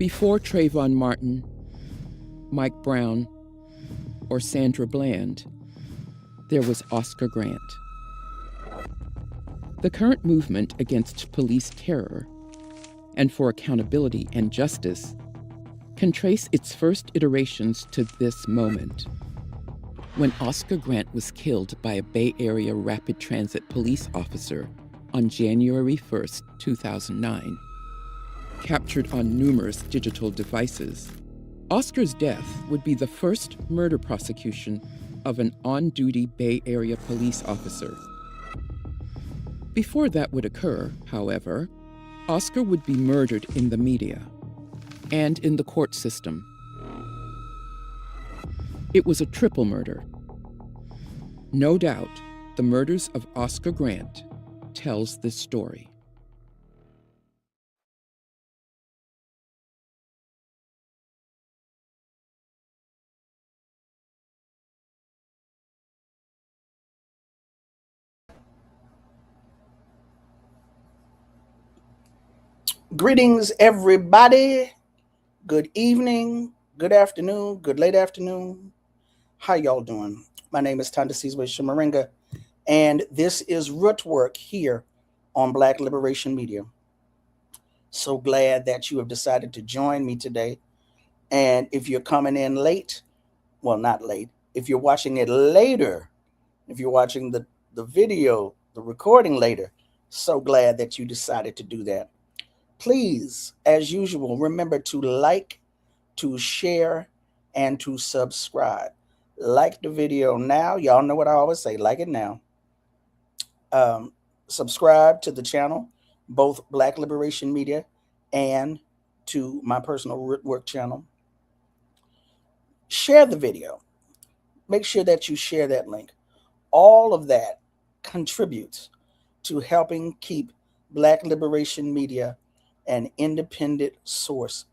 Before Trayvon Martin, Mike Brown, or Sandra Bland, there was Oscar Grant. The current movement against police terror and for accountability and justice can trace its first iterations to this moment, when Oscar Grant was killed by a Bay Area Rapid Transit police officer on January 1st, 2009. Captured on numerous digital devices, Oscar's death would be the first murder prosecution of an on-duty Bay Area police officer. Before that would occur, however, Oscar would be murdered in the media and in the court system. It was a triple murder. No doubt, the murders of Oscar Grant tells this story. Greetings, everybody. Good evening, good afternoon, good late afternoon. How y'all doing? My name is Tonda Sizwe Shimaringa, and this is Root Work here on Black Liberation Media. So glad that you have decided to join me today. And if you're coming in late, well, not late, if you're watching it later, if you're watching the video, the recording later, so glad that you decided to do that. Please, as usual, remember to like, to share, and to subscribe. Like the video now. Y'all know what I always say, like it now. Subscribe to the channel, both Black Liberation Media and to my personal Root Work channel. Share the video. Make sure that you share that link. All of that contributes to helping keep Black Liberation Media an independent source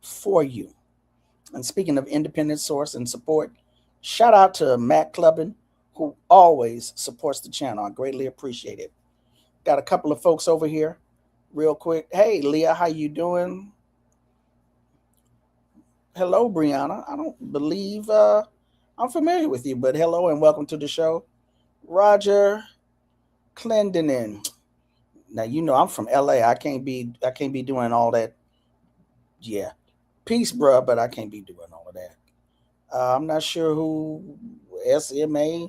for you. And speaking of independent source and support, shout out to Matt Clubbin, who always supports the channel. I greatly appreciate it. Got a couple of folks over here real quick. Hey, Leah, how you doing? Hello, Brianna. I don't believe I'm familiar with you, but hello and welcome to the show. Roger Clendenin. Now you know I'm from LA. I can't be doing all that. Yeah. Peace, bruh, but I can't be doing all of that. I'm not sure who SMA.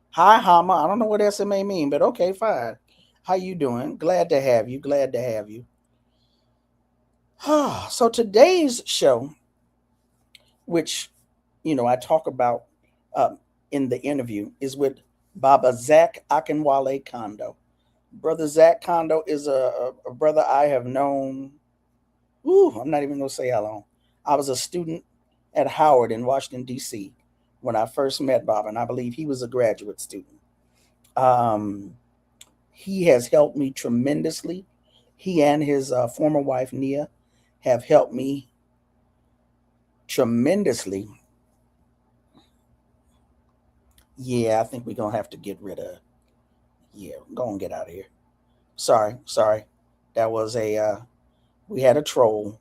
Hi, Hama. I don't know what SMA mean, but okay, fine. How you doing? Glad to have you. Glad to have you. So today's show, which I talk about in the interview, is with Baba Zak Kondo. Brother Zak Kondo is a brother I have known. I'm not even gonna say how long. I was a student at Howard in Washington, D.C. when I first met Bob, and I believe he was a graduate student. He has helped me tremendously. He and his former wife, Nia, have helped me tremendously. Yeah, I think we're going to have to get rid of. Yeah, go and get out of here. Sorry. That was we had a troll.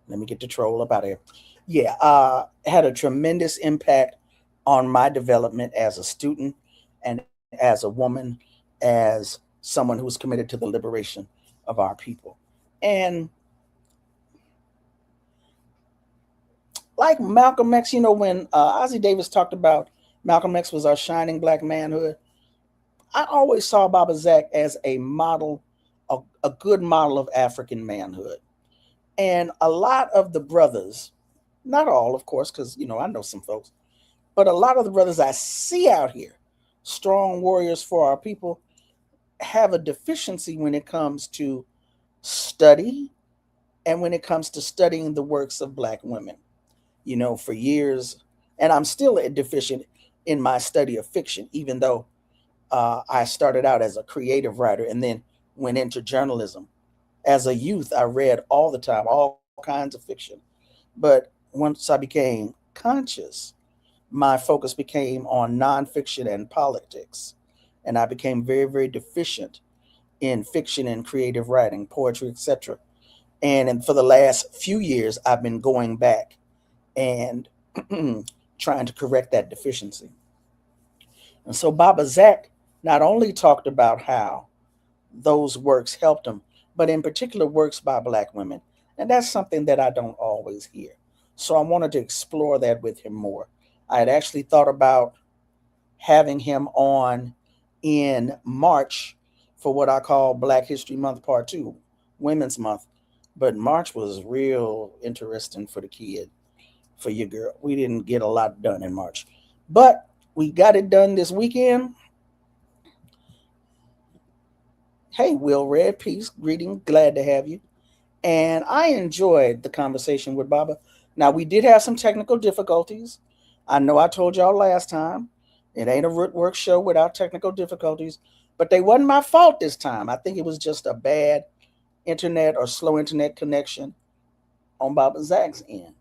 Let me get the troll up out of here. Yeah, had a tremendous impact on my development as a student and as a woman, as someone who's committed to the liberation of our people. And like Malcolm X, when Ozzie Davis talked about Malcolm X was our shining black manhood, I always saw Baba Zak as a model, a good model of African manhood. And a lot of the brothers, not all, of course, because, I know some folks, but a lot of the brothers I see out here, strong warriors for our people, have a deficiency when it comes to study and when it comes to studying the works of black women. For years, and I'm still deficient in my study of fiction, even though I started out as a creative writer and then went into journalism. As a youth, I read all the time, all kinds of fiction. But once I became conscious, my focus became on nonfiction and politics. And I became very, very deficient in fiction and creative writing, poetry, etc. And for the last few years, I've been going back and trying to correct that deficiency. And so Baba Zak not only talked about how those works helped him, but in particular works by Black women. And that's something that I don't always hear. So I wanted to explore that with him more. I had actually thought about having him on in March for what I call Black History Month Part 2, Women's Month. But March was real interesting for the kid, for your girl. We didn't get a lot done in March. But we got it done this weekend. Hey, Will Red, peace, greeting, glad to have you. And I enjoyed the conversation with Baba. Now, we did have some technical difficulties. I know I told y'all last time it ain't a Rootwork show without technical difficulties, but they wasn't my fault this time. I think it was just a bad internet or slow internet connection on Baba Zak's end.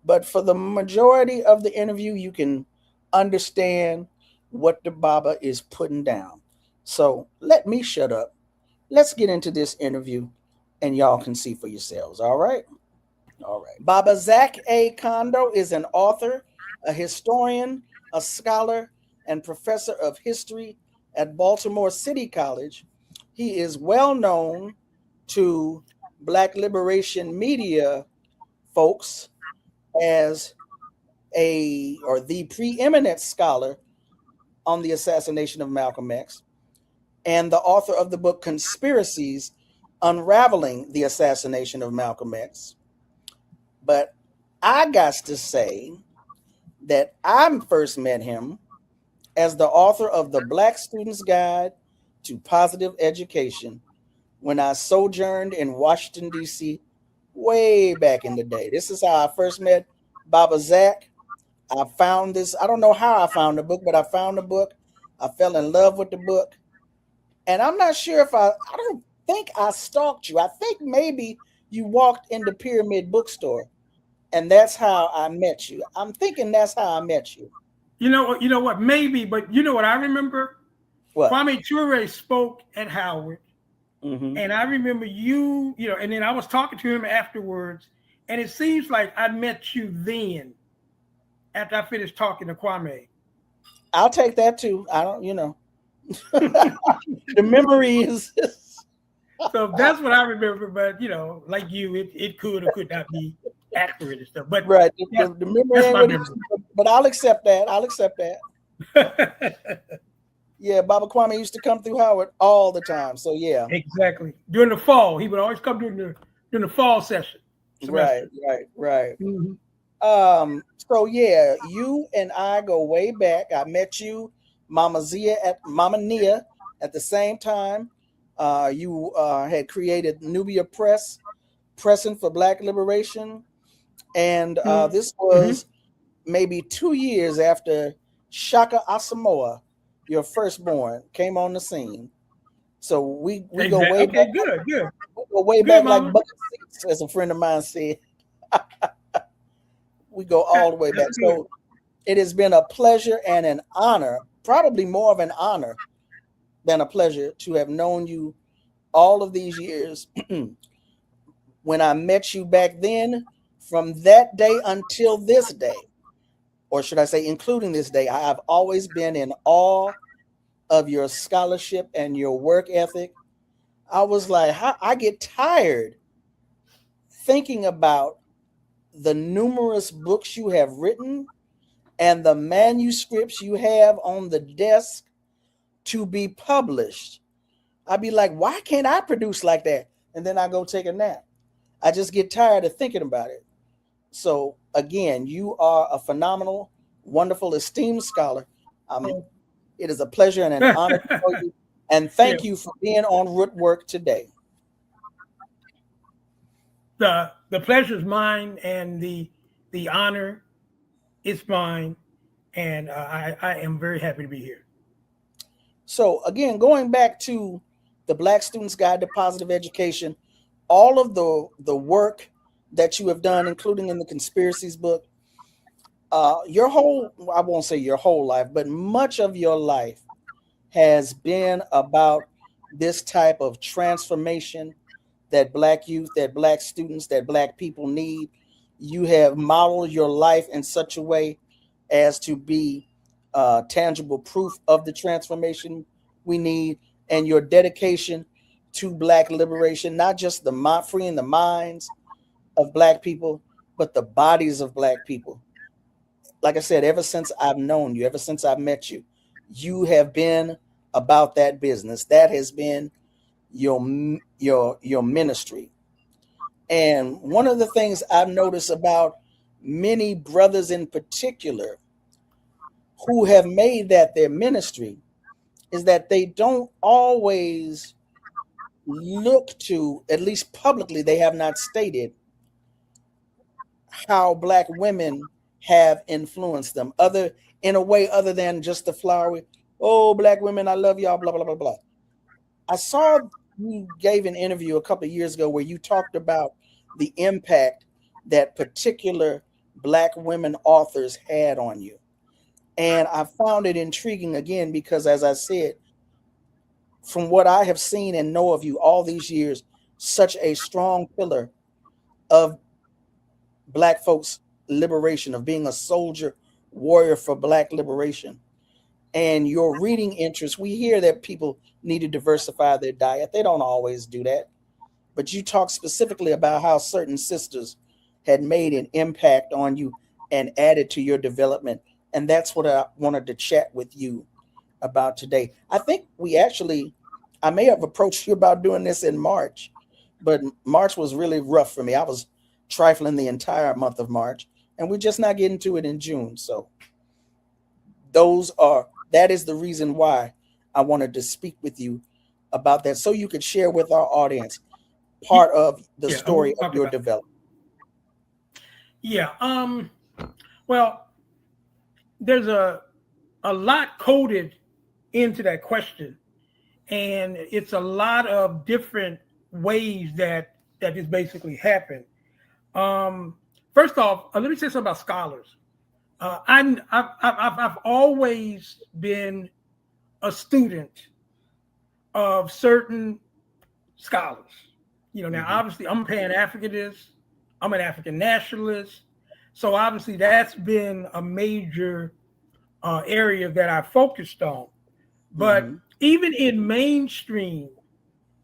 But for the majority of the interview, you can understand what the Baba is putting down. So let me shut up. Let's get into this interview and y'all can see for yourselves. All right. All right. Baba Zak Kondo is an author, a historian, a scholar, and professor of history at Baltimore City College. He is well known to Black liberation media folks as the preeminent scholar on the assassination of Malcolm X and the author of the book Conspiracies Unraveling the Assassination of Malcolm X. But I got to say that I first met him as the author of the Black Student's Guide to Positive Education when I sojourned in Washington, D.C. way back in the day. This is how I first met Baba Zak. I found this, I don't know how I found the book, but I found the book. I fell in love with the book. And I'm not sure if I don't think I stalked you. I think maybe you walked in the Pyramid Bookstore and that's how I met you. I'm thinking that's how I met you. You know what? Maybe, but you know what I remember? What? Kwame Ture spoke at Howard, and I remember and then I was talking to him afterwards, and it seems like I met you then after I finished talking to Kwame. I'll take that too. I don't, the memory is. So that's what I remember, but like you, it could or could not be accurate and stuff. But right, the memory ain't what it is, but I'll accept that. I'll accept that. Yeah, Baba Kwame used to come through Howard all the time. So yeah. Exactly. During the fall. He would always come during the fall session. Semester. Right. So yeah, you and I go way back. I met you, Mama Nia at the same time. You had created Nubia Press, pressing for Black liberation. And this was maybe 2 years after Shaka Asamoah, your firstborn, came on the scene. So we go way back. Good. We go way back like bucket seats, as a friend of mine said. We go all the way back. So it has been a pleasure and an honor, probably more of an honor than a pleasure, to have known you all of these years. When I met you back then, from that day until this day, or should I say including this day, I have always been in awe of your scholarship and your work ethic. I was like, I get tired thinking about the numerous books you have written and the manuscripts you have on the desk to be published. I'd be like, why can't I produce like that? And then I go take a nap. I just get tired of thinking about it. So again, you are a phenomenal, wonderful, esteemed scholar. It is a pleasure and an honor to know you. And thank you for being on Rootwork today. The pleasure is mine, and the honor is mine, and I am very happy to be here. So again, going back to the Black Student's Guide to Positive Education, all of the work that you have done, including in the Conspiracies book, your whole, I won't say your whole life, but much of your life has been about this type of transformation, that Black youth, that Black students, that Black people need. You have modeled your life in such a way as to be tangible proof of the transformation we need, and your dedication to Black liberation, not just freeing the minds of Black people, but the bodies of Black people. Like I said, ever since I've known you, ever since I've met you, you have been about that business. That has been your ministry. And one of the things I've noticed about many brothers in particular who have made that their ministry is that they don't always look to, at least publicly, they have not stated how Black women have influenced them in a way other than just the flowery, oh, Black women, I love y'all, blah, blah, blah, blah. I saw you gave an interview a couple of years ago where you talked about the impact that particular Black women authors had on you. And I found it intriguing again, because as I said, from what I have seen and know of you all these years, such a strong pillar of Black folks' liberation, of being a soldier warrior for Black liberation. And your reading interest, we hear that people need to diversify their diet. They don't always do that. But you talk specifically about how certain sisters had made an impact on you and added to your development. And that's what I wanted to chat with you about today. I think I may have approached you about doing this in March, but March was really rough for me. I was trifling the entire month of March, and we're just not getting to it in June. So that is the reason why I wanted to speak with you about that, so you could share with our audience part of the story of your development. Yeah. Well, there's a lot coded into that question, and it's a lot of different ways that this basically happened. First off, let me say something about scholars. I've always been a student of certain scholars. Now obviously I'm a Pan-Africanist, I'm an African nationalist, so obviously that's been a major area that I focused on. But even in mainstream,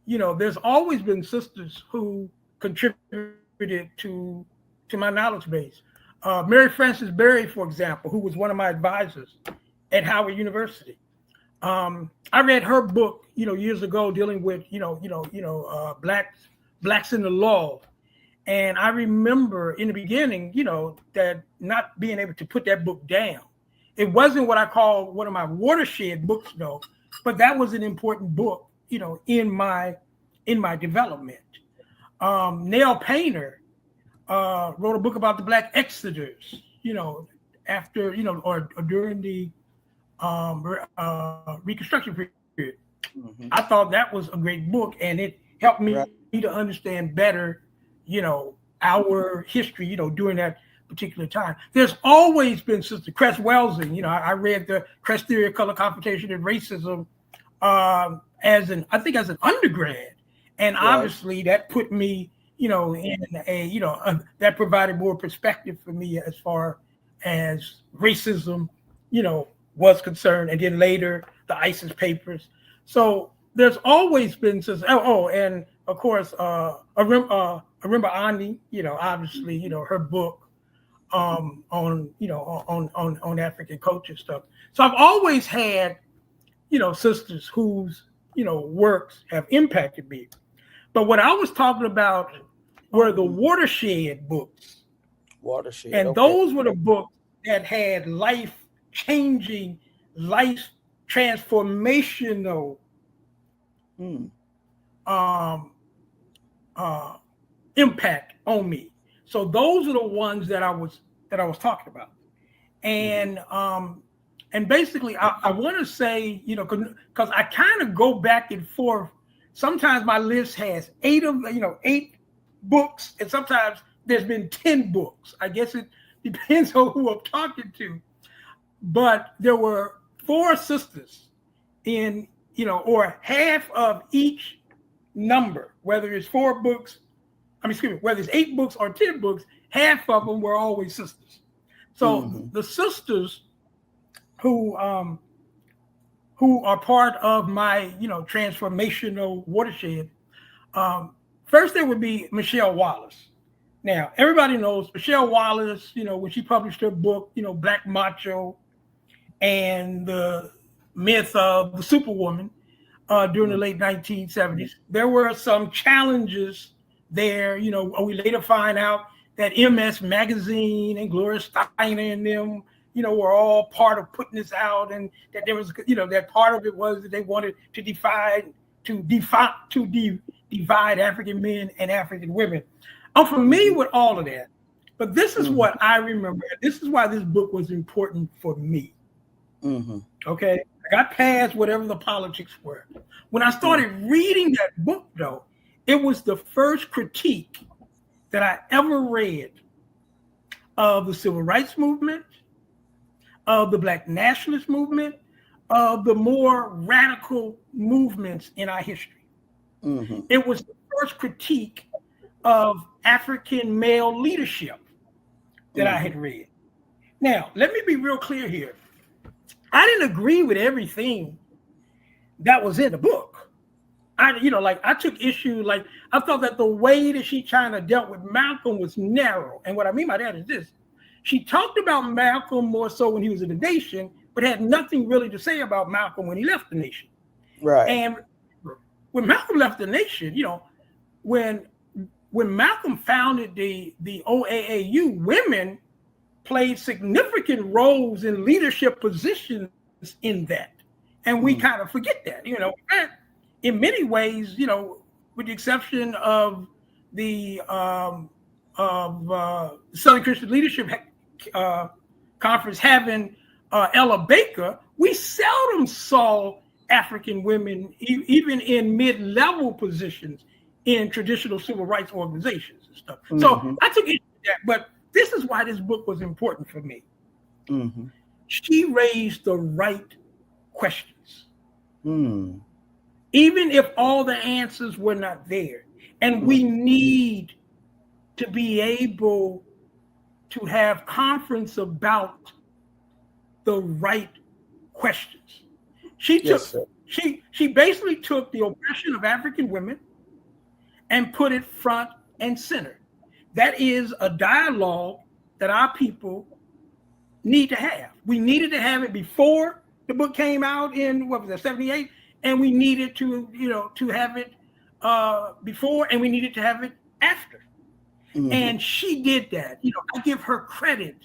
there's always been sisters who contributed to my knowledge base. Mary Frances Berry, for example, who was one of my advisors at Howard University. I read her book, years ago, dealing with, blacks in the law. And I remember in the beginning, that not being able to put that book down. It wasn't what I call one of my watershed books, though, but that was an important book, in my development. Nell Painter wrote a book about the Black Exodus, after, or during the Reconstruction period. I thought that was a great book, and it helped me to understand better, our history, during that particular time. There's always been Sister Cress Welsing. I read the Cress Theory of Color, Confrontation, and Racism as an undergrad, and obviously that put me, in a, that provided more perspective for me as far as racism, was concerned, and then later the ISIS papers. So there's always been and of course Arimba Ani, obviously, her book on African culture stuff. So I've always had, sisters whose, works have impacted me. But what I was talking about were the watershed books. And those were the books that had life-changing, life transformational impact on me. So those are the ones that I was talking about. And basically I want to say, because I kind of go back and forth. Sometimes my list has 8 books, and sometimes there's been 10 books. I guess it depends on who I'm talking to. But there were 4 sisters in, or half of each number, whether it's 4 books, whether it's 8 books or 10 books, half of them were always sisters. So the sisters who are part of my, transformational watershed, first there would be Michelle Wallace. Now, everybody knows Michelle Wallace, when she published her book, Black Macho and the myth of the Superwoman during the late 1970s. There were some challenges there. We later find out that MS Magazine and Gloria Steiner and them, were all part of putting this out, and that there was, that part of it was that they wanted to divide African men and African women. I'm familiar with all of that, but this is what I remember. This is why this book was important for me. Okay, I got past whatever the politics were. When I started reading that book, though, it was the first critique that I ever read of the civil rights movement, of the Black nationalist movement, of the more radical movements in our history. It was the first critique of African male leadership that I had read. Now, let me be real clear here. I didn't agree with everything that was in the book. I took issue, I thought that the way that she China dealt with Malcolm was narrow. And what I mean by that is this. She talked about Malcolm more so when he was in the nation, but had nothing really to say about Malcolm when he left the nation. Right. And when Malcolm left the nation, when Malcolm founded the OAAU, women played significant roles in leadership positions in that. And we kind of forget that, in many ways, with the exception of the Southern Christian Leadership Conference having Ella Baker, we seldom saw African women, even in mid-level positions in traditional civil rights organizations and stuff. So I took issue with that, but this is why this book was important for me. She raised the right questions, even if all the answers were not there. And we need to be able to have conference about the right questions. She basically took the oppression of African women and put it front and center. That is a dialogue that our people need to have. We needed to have it before the book came out in 78, and we needed to have it before, and we needed to have it after. And she did that. I give her credit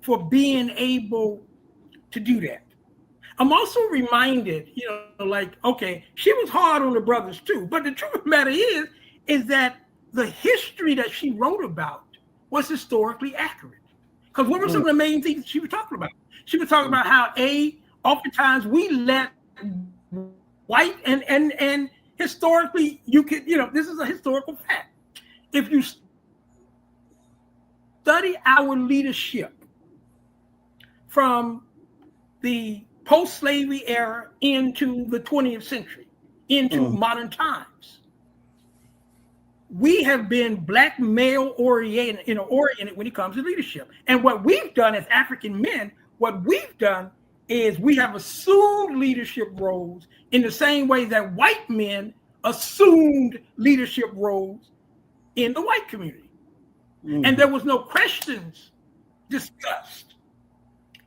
for being able to do that. I'm also reminded, okay, she was hard on the brothers too, but the truth of the matter is that the history that she wrote about was historically accurate. Because what were some of the main things she was talking about? She was talking about how oftentimes we let white and historically you could, this is a historical fact. If you study our leadership from the post-slavery era into the 20th century, into modern times, we have been Black male oriented when it comes to leadership. And what we've done as African men, is we have assumed leadership roles in the same way that white men assumed leadership roles in the white community. And there was no questions discussed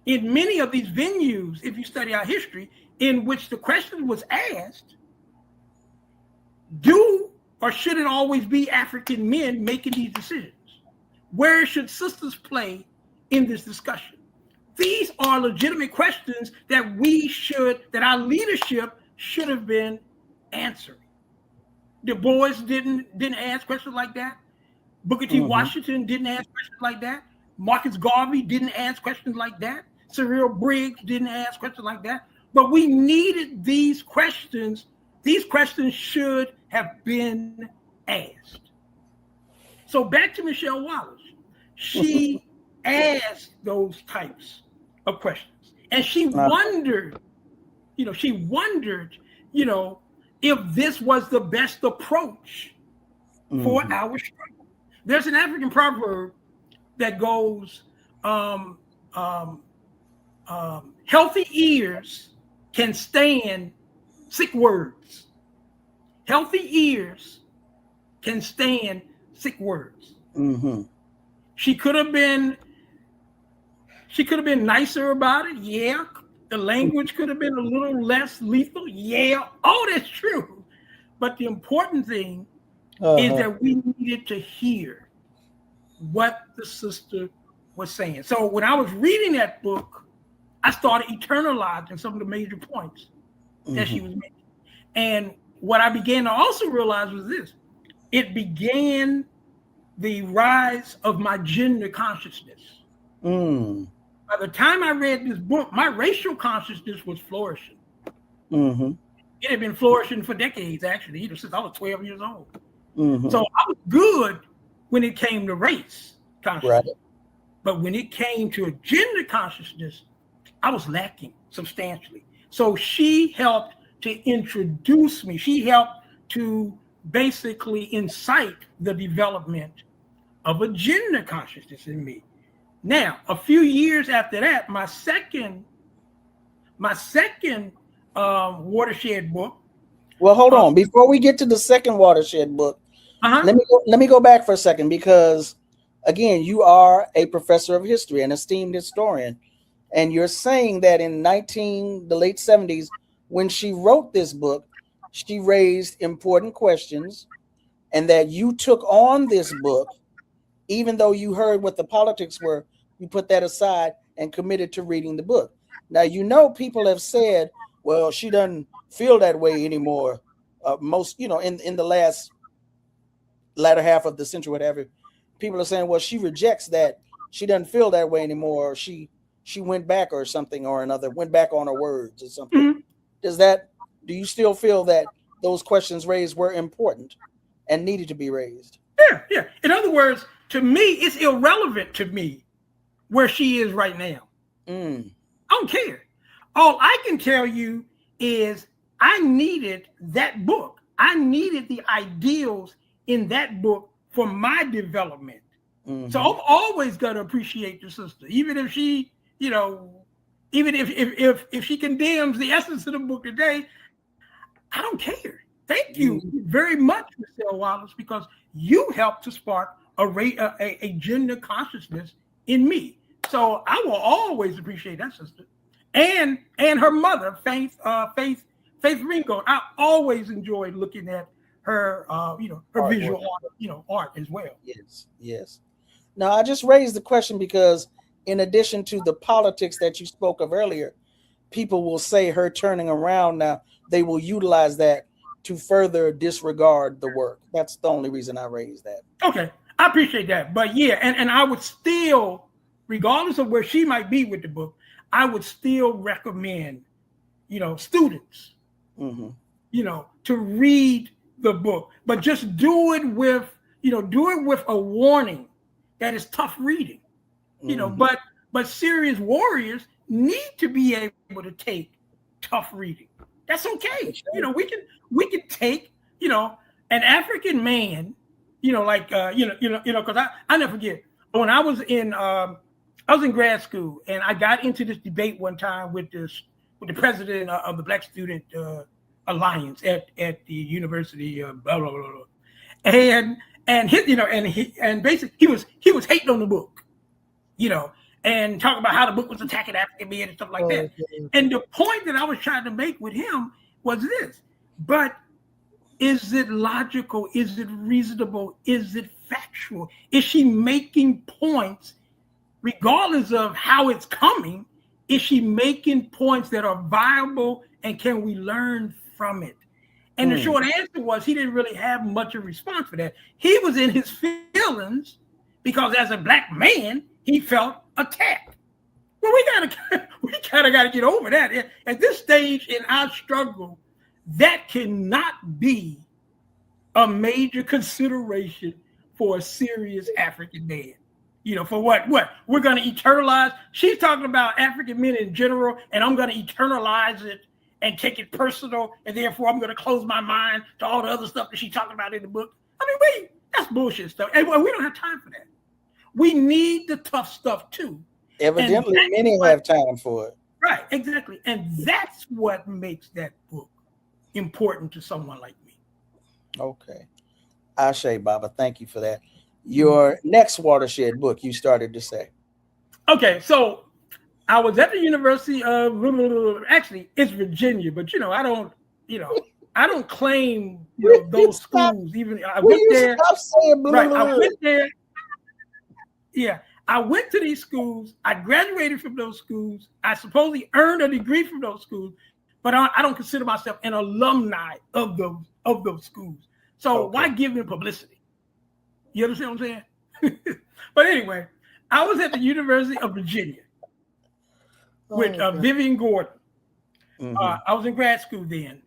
in many of these venues, if you study our history, in which the question was asked, do or should it always be African men making these decisions? Where should sisters play in this discussion? These are legitimate questions that our leadership should have been answering. Du Bois didn't ask questions like that. Booker T. Washington didn't ask questions like that. Marcus Garvey didn't ask questions like that. Cyril Briggs didn't ask questions like that. But we needed these questions. These questions should have been asked. So back to Michelle Wallace. She asked those types of questions. And she wondered, if this was the best approach for our struggle. There's an African proverb that goes, healthy ears can stand sick words. Healthy ears can stand sick words. She could have been nicer about it. Yeah. The language could have been a little less lethal. Yeah. Oh, that's true. But the important thing is that we needed to hear what the sister was saying. So when I was reading that book, I started internalizing some of the major points that she was making. And what I began to also realize was this. It began the rise of my gender consciousness. By the time I read this book, my racial consciousness was flourishing. It had been flourishing for decades, actually, since I was 12 years old. So I was good when it came to race consciousness. Right. But when it came to a gender consciousness, I was lacking substantially. So she helped to introduce me. She helped to basically incite the development of a gender consciousness in me. Now, a few years after that, my second watershed book. Well, hold on. Before we get to the second watershed book, let me go back for a second, because again, you are a professor of history, an esteemed historian, and you're saying that in the late 70s, when she wrote this book, she raised important questions, and that you took on this book, even though you heard what the politics were, you put that aside and committed to reading the book. Now, people have said, well, she doesn't feel that way anymore. Most, in the latter half of the century, whatever, people are saying, well, she rejects that. She doesn't feel that way anymore. Or she went back or something or another, went back on her words or something. Do you still feel that those questions raised were important and needed to be raised? Yeah. In other words, to me, it's irrelevant to me where she is right now. I don't care. All I can tell you is I needed that book. I needed the ideals in that book for my development. So I'm always going to appreciate the sister, even if she, even if she condemns the essence of the book today, I don't care. Thank you very much, Michelle Wallace, because you helped to spark a gender consciousness in me. So I will always appreciate that sister, and her mother, Faith Ringo. I always enjoyed looking at her, her visual art as well. Yes. Now, I just raised the question because, in addition to the politics that you spoke of earlier, people will say her turning around now, they will utilize that to further disregard the work. That's the only reason I raised that. Okay, I appreciate that. But yeah, and I would still, regardless of where she might be with the book, I would still recommend, students, to read the book, but just do it with a warning that it's tough reading, but serious warriors need to be able to take tough reading. That's okay. We can take, an African man, because I never forget when I was in grad school, and I got into this debate one time with the president of the Black Student Alliance at the University of blah blah blah, blah. and basically he was hating on the book, and talking about how the book was attacking African men and stuff like that. And the point that I was trying to make with him was this: but is it logical? Is it reasonable? Is it factual? Is she making points, regardless of how it's coming? Is she making points that are viable, and can we learn from it? And the short answer was he didn't really have much of a response for that. He was in his feelings because as a Black man, he felt attacked. Well, we kind of got to get over that. At this stage in our struggle, that cannot be a major consideration for a serious African man. For what? We're going to eternalize. She's talking about African men in general, and I'm going to eternalize it and take it personal, and therefore I'm going to close my mind to all the other stuff that she's talking about in the book. I mean, that's bullshit stuff. And we don't have time for that. We need the tough stuff too. Evidently, many have time for it. Right, exactly. And that's what makes that book important to someone like me. Okay. Ashe, Baba, thank you for that. Your next watershed book, you started to say. Okay, so I was at the University of, actually, it's Virginia, but I don't claim those schools. Even I went there. Stop saying blah, right, blah, blah. I went there. Yeah, I went to these schools. I graduated from those schools. I supposedly earned a degree from those schools, but I don't consider myself an alumni of those schools. So why give them publicity? You understand what I'm saying? But anyway, I was at the University of Virginia with Vivian Gordon. I was in grad school then,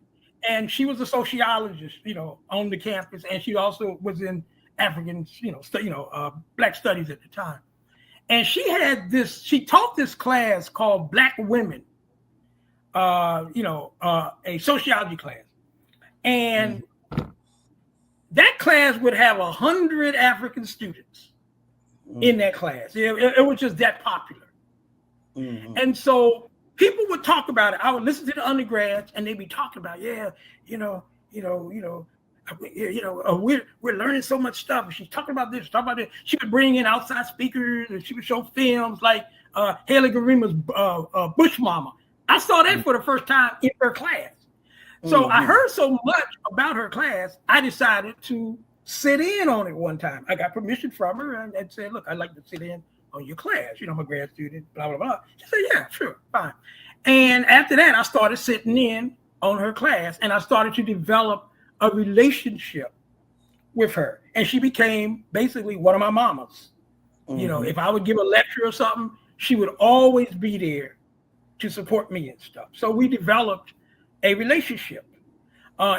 and she was a sociologist, on the campus, and she also was in African, Black studies at the time. And she taught this class called Black Women, a sociology class. And that class would have 100 African students in that class. It was just that popular. And so people would talk about it. I would listen to the undergrads, and they'd be talking about, we're learning so much stuff. And she's talking about this, talking about this. She would bring in outside speakers, and she would show films like Haley Garima's Bush Mama. I saw that for the first time in her class. So I heard so much about her class, I decided to sit in on it one time. I got permission from her and said, look, I'd like to sit in on your class. I'm a grad student, blah, blah, blah. She said, yeah, sure, fine. And after that, I started sitting in on her class, and I started to develop a relationship with her. And she became basically one of my mamas. If I would give a lecture or something, she would always be there to support me and stuff. So we developed a relationship.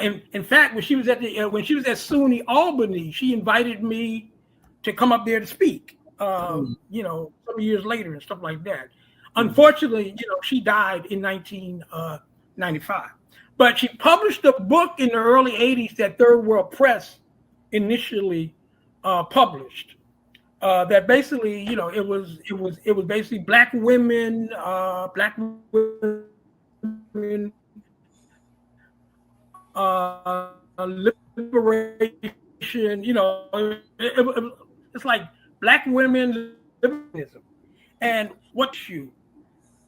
In fact, when she was at SUNY Albany, she invited me to come up there to speak. Some years later and stuff like that. Unfortunately, she died in 1995. But she published a book in the early 80s that Third World Press initially published. That basically, it was basically Black women, liberation. It's like Black women liberalism. And what's you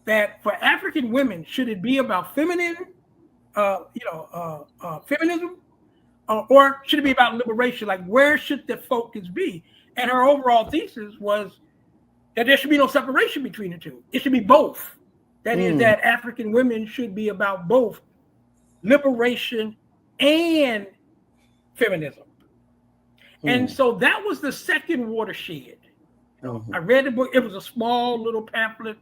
that for African women, should it be about feminism, or should it be about liberation? Like, where should the focus be? And her overall thesis was that there should be no separation between the two. It should be both. That is, that African women should be about both liberation and feminism. And so that was the second watershed. I read the book. It was a small little pamphlet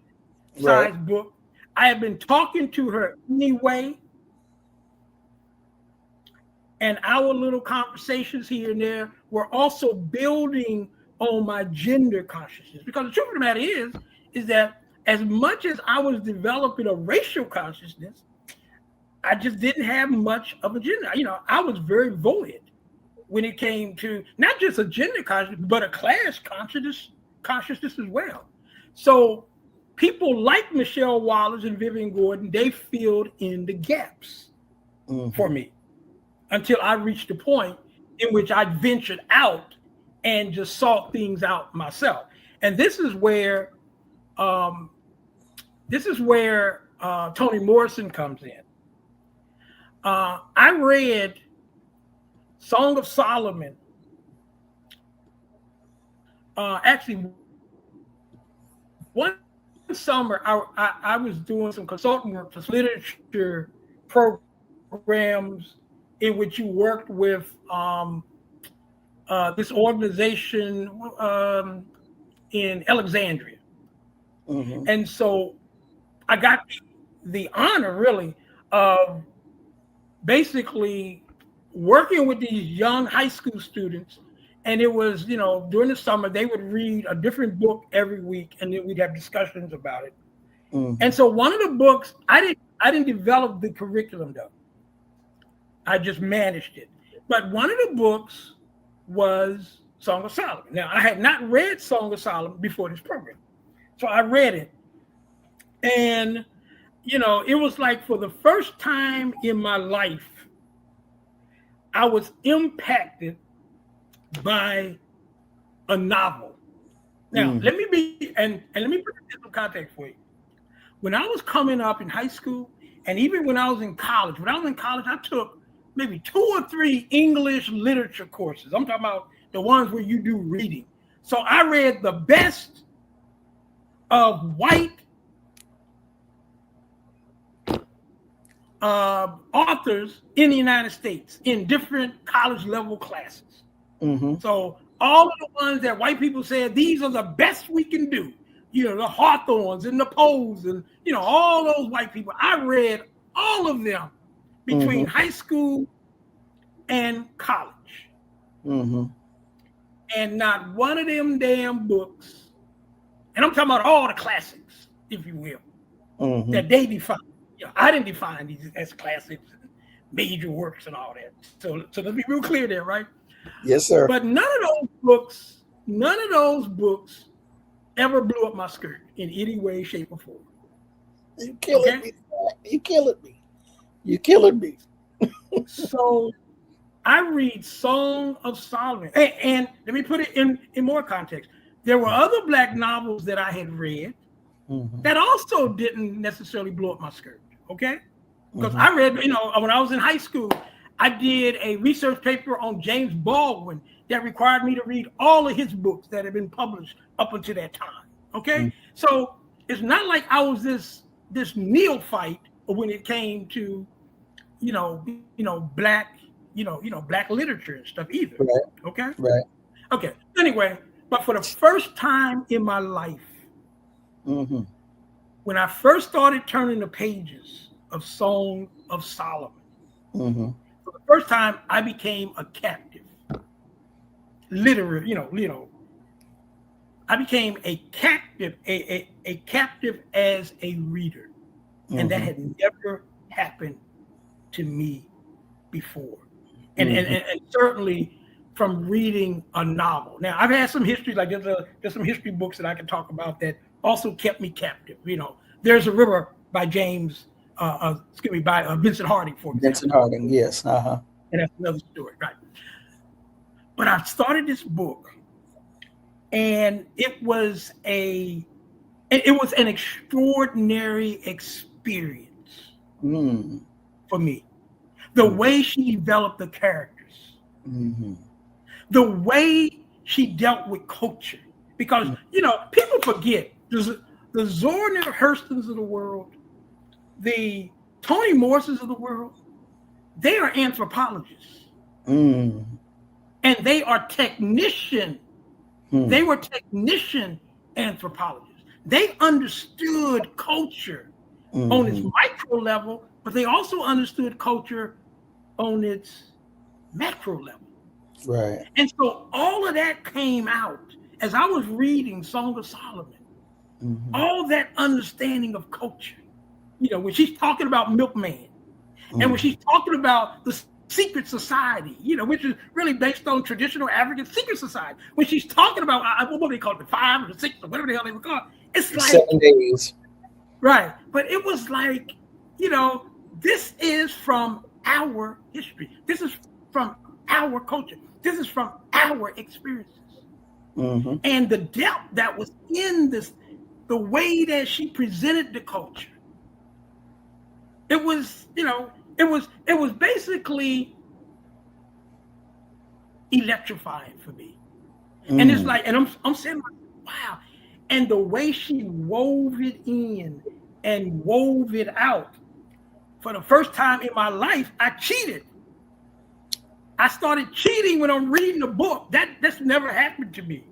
sized book. I had been talking to her anyway. And our little conversations here and there were also building on my gender consciousness. Because the truth of the matter is that as much as I was developing a racial consciousness, I just didn't have much of a gender. I was very void when it came to not just a gender consciousness, but a class consciousness as well. So people like Michelle Wallace and Vivian Gordon, they filled in the gaps for me until I reached the point in which I ventured out and just sought things out myself. And this is where Toni Morrison comes in. I read Song of Solomon. Actually, one summer I was doing some consulting work for literature programs in which you worked with this organization in Alexandria. And so I got the honor, really, of basically working with these young high school students. And it was, during the summer, they would read a different book every week, and then we'd have discussions about it. And so one of the books, I I didn't develop the curriculum though. I just managed it. But one of the books was Song of Solomon. Now, I had not read Song of Solomon before this program. So I read it. And, you know, it was like for the first time in my life, I was impacted by a novel. Now, let me be, and let me put it in some context for you. When I was coming up in high school, and even when I was in college, I took maybe 2 or 3 English literature courses. I'm talking about the ones where you do reading. So I read the best of white authors in the United States in different college level classes. So all of the ones that white people said, these are the best we can do. You know, the Hawthornes and the Poes and, you know, all those white people. I read all of them between high school and college. And not one of them damn books, and I'm talking about all the classics, if you will, that they define. You know, I didn't define these as classics, major works and all that. So let's be real clear there, right? Yes, sir. But none of those books ever blew up my skirt in any way, shape, or form. You killing me. You killing me. You killing me. So I read Song of Solomon. And let me put it in more context. There were other Black novels that I had read that also didn't necessarily blow up my skirt, okay? Because I read, you know, when I was in high school, I did a research paper on James Baldwin that required me to read all of his books that had been published up until that time, okay? So it's not like I was this neophyte when it came to, you know, Black, Black literature and stuff either. Right. Okay. Right. Okay. Anyway, but for the first time in my life, when I first started turning the pages of Song of Solomon, for the first time I became a captive. Literally, I became a captive, a captive as a reader, and that had never happened to me before. And certainly from reading a novel. Now, I've had some history, like there's some history books that I can talk about that also kept me captive. You know, There's a River by Vincent Harding, for example. Vincent Harding, yes. And that's another story, right? But I started this book, and it was an extraordinary experience for me. The way she developed the characters, the way she dealt with culture, because people forget the Zora Neale Hurstons of the world, the Toni Morrises of the world, they are anthropologists, and they are technician. They were technician anthropologists. They understood culture on its micro level, but they also understood culture on its macro level. Right. And so all of that came out as I was reading Song of Solomon. All that understanding of culture. When she's talking about Milkman, and when she's talking about the secret society, which is really based on traditional African secret society. When she's talking about what do they call it, the 5 or the 6 or whatever the hell they were called, it's like 7 days. Right. But it was like, this is from our history. This is from our culture. This is from our experiences. And the depth that was in this, the way that she presented the culture, it was basically electrifying for me. And it's like, and I'm saying, wow. And the way she wove it in and wove it out. For the first time in my life, I cheated. I started cheating when I'm reading a book. That's never happened to me.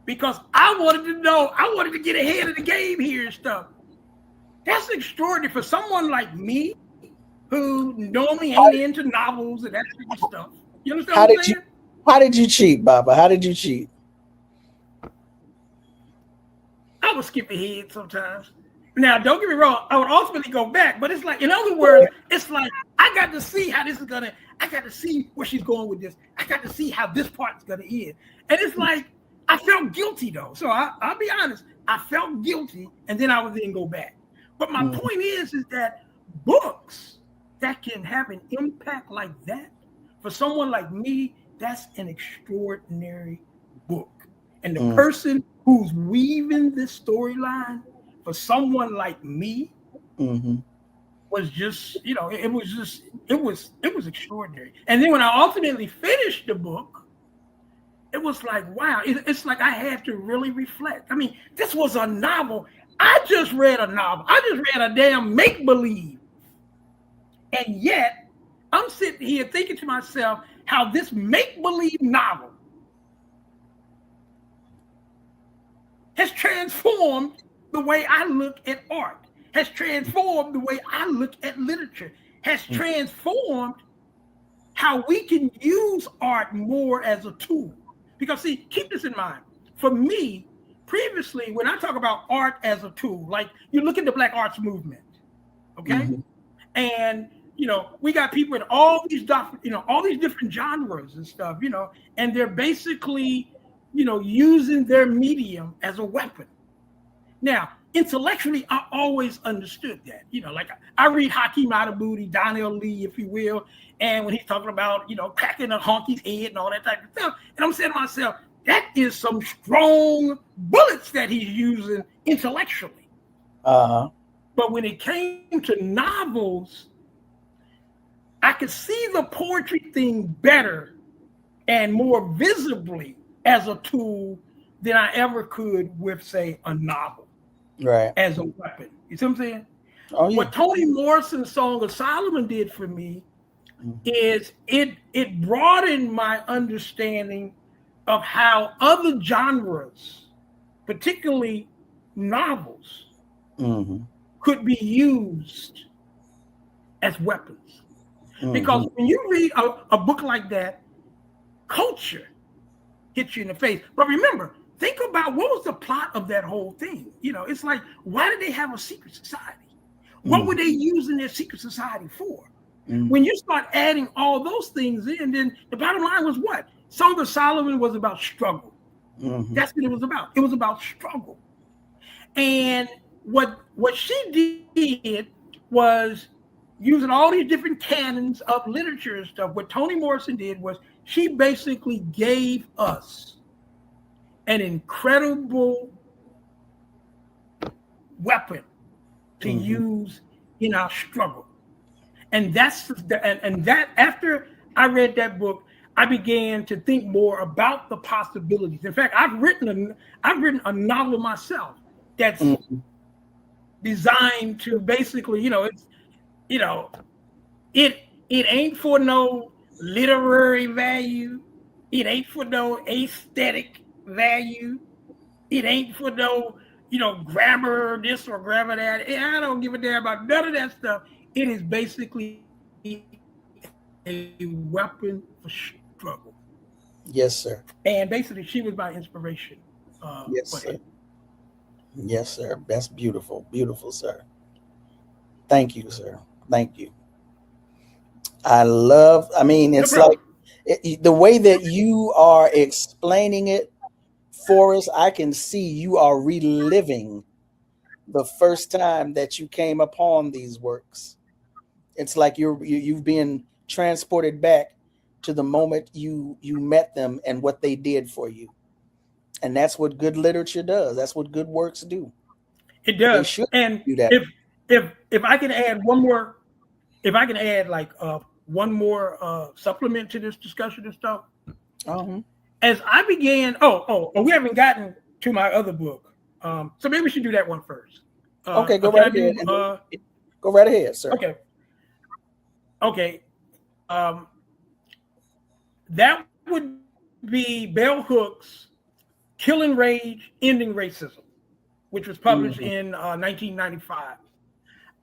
Because I wanted to know, I wanted to get ahead of the game here and stuff. That's extraordinary for someone like me, who normally ain't into novels and that kind of stuff. You understand what I'm saying? How did you cheat, Baba? How did you cheat? I would skip ahead sometimes. Now, don't get me wrong, I would ultimately go back, but it's like, in other words, it's like I got to see how this is gonna. I got to see where she's going with this. I got to see how this part's gonna end, and it's like I felt guilty though. So I'll be honest, I felt guilty, and then I would then go back. But my point is that books that can have an impact like that for someone like me, that's an extraordinary book, and the person who's weaving this storyline for someone like me was just, it was extraordinary. And then when I ultimately finished the book, it was like, wow, it's like I had to really reflect. I mean, this was a novel. I just read a novel. I just read a damn make-believe. And yet, I'm sitting here thinking to myself how this make-believe novel has transformed the way I look at art, has transformed the way I look at literature, has transformed how we can use art more as a tool. Because see, keep this in mind. For me, previously, when I talk about art as a tool, like you look at the Black Arts Movement, okay? And, we got people in all these different genres and stuff, and they're basically, using their medium as a weapon. Now, intellectually, I always understood that. Like I read Hakeem Adabudi, Donnell Lee, if you will, and when he's talking about, cracking a honky's head and all that type of stuff, and I'm saying to myself, that is some strong bullets that he's using intellectually. But when it came to novels, I could see the poetry thing better and more visibly as a tool than I ever could with, say, a novel. Right. As a weapon. You see what I'm saying? Oh, yeah. What Toni Morrison's Song of Solomon did for me is it broadened my understanding of how other genres, particularly novels, could be used as weapons. Because when you read a book like that, culture hits you in the face. But remember, think about what was the plot of that whole thing. It's like, why did they have a secret society? What were they using their secret society for? When you start adding all those things in, then the bottom line was what? Song of Solomon was about struggle. That's what it was about. It was about struggle. And what she did was using all these different canons of literature and stuff. What Toni Morrison did was she basically gave us an incredible weapon to use in our struggle. And that after I read that book, I began to think more about the possibilities. In fact, I've written a novel myself that's designed to basically, it ain't for no literary value. It ain't for no aesthetic value. It ain't for no, grammar this or grammar that. I don't give a damn about none of that stuff. It is basically a weapon for struggle. Yes, sir. And basically, she was my inspiration. Yes, sir. Yes, sir. That's beautiful. Beautiful, sir. Thank you, sir. Thank you. It's like the way that you are explaining it for us, I can see you are reliving the first time that you came upon these works. It's like you've been transported back to the moment you met them and what they did for you. And that's what good literature does. That's what good works do. It does. And do that. If I can add one more, one more supplement to this discussion and stuff. As I began, we haven't gotten to my other book. So maybe we should do that one first. Okay, go right ahead. Go right ahead, sir. Okay. That would be Bell Hooks' Killing Rage, Ending Racism, which was published in 1995.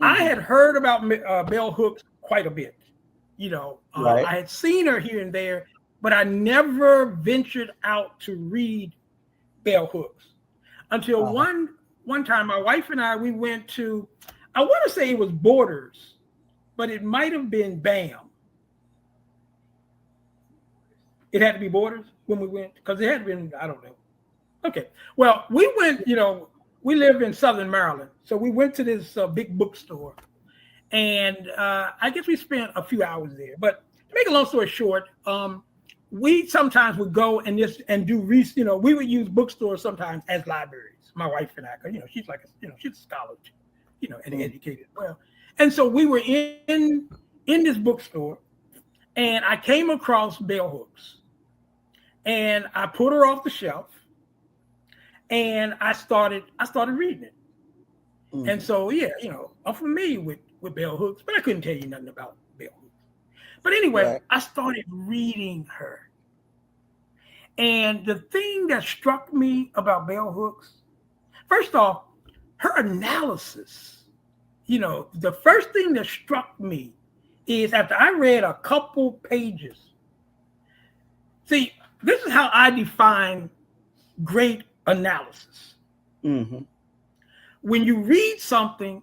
I had heard about Bell Hooks quite a bit. I had seen her here and there, but I never ventured out to read Bell Hooks until one one time, my wife and I, we went to, I want to say it was Borders, but it might have been BAM. It had to be Borders when we went, because it had been, I don't know. Okay. Well, we went, we live in Southern Maryland. So we went to this big bookstore. And I guess we spent a few hours there. But to make a long story short, we sometimes would go and do research. We would use bookstores sometimes as libraries. My wife and I, because she's like, she's a scholar, and educated well. And so we were in this bookstore, and I came across bell hooks, and I put her off the shelf, and I started reading it. Mm-hmm. And so I'm familiar with bell hooks, but I couldn't tell you nothing about bell hooks. But anyway, right. I started reading her. And the thing that struck me about bell hooks, first off, her analysis, the first thing that struck me is after I read a couple pages. See, this is how I define great analysis. Mm-hmm. When you read something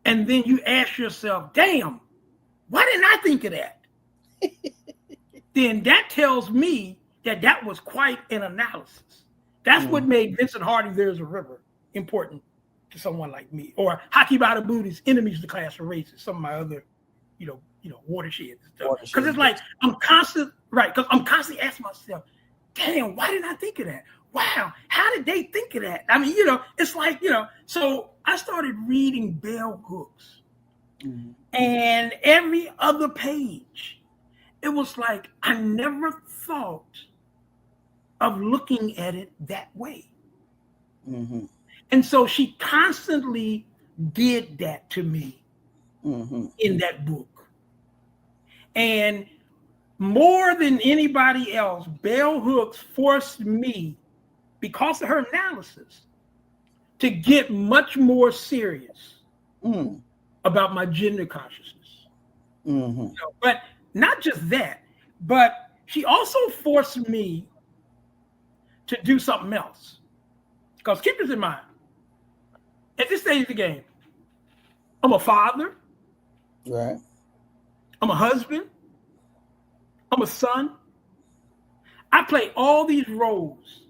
and then you ask yourself, damn, why didn't I think of that? Then that tells me that was quite an analysis. That's what made Vincent Harding, There's a River, important to someone like me. Or Haki Badabudi's Enemies of the Class of Races, some of my other, watersheds and stuff. Because it's like, I'm constantly asking myself, damn, why didn't I think of that? Wow, how did they think of that? I mean, it's like, so I started reading bell hooks. Mm-hmm. And every other page, it was like, I never thought of looking at it that way. Mm-hmm. And so she constantly did that to me in that book. And more than anybody else, bell hooks forced me, because of her analysis, to get much more serious about my gender consciousness. Mm-hmm. But not just that, but she also forced me to do something else. Because keep this in mind, at this stage of the game, I'm a father. Right. I'm a husband. I'm a son. I play all these roles.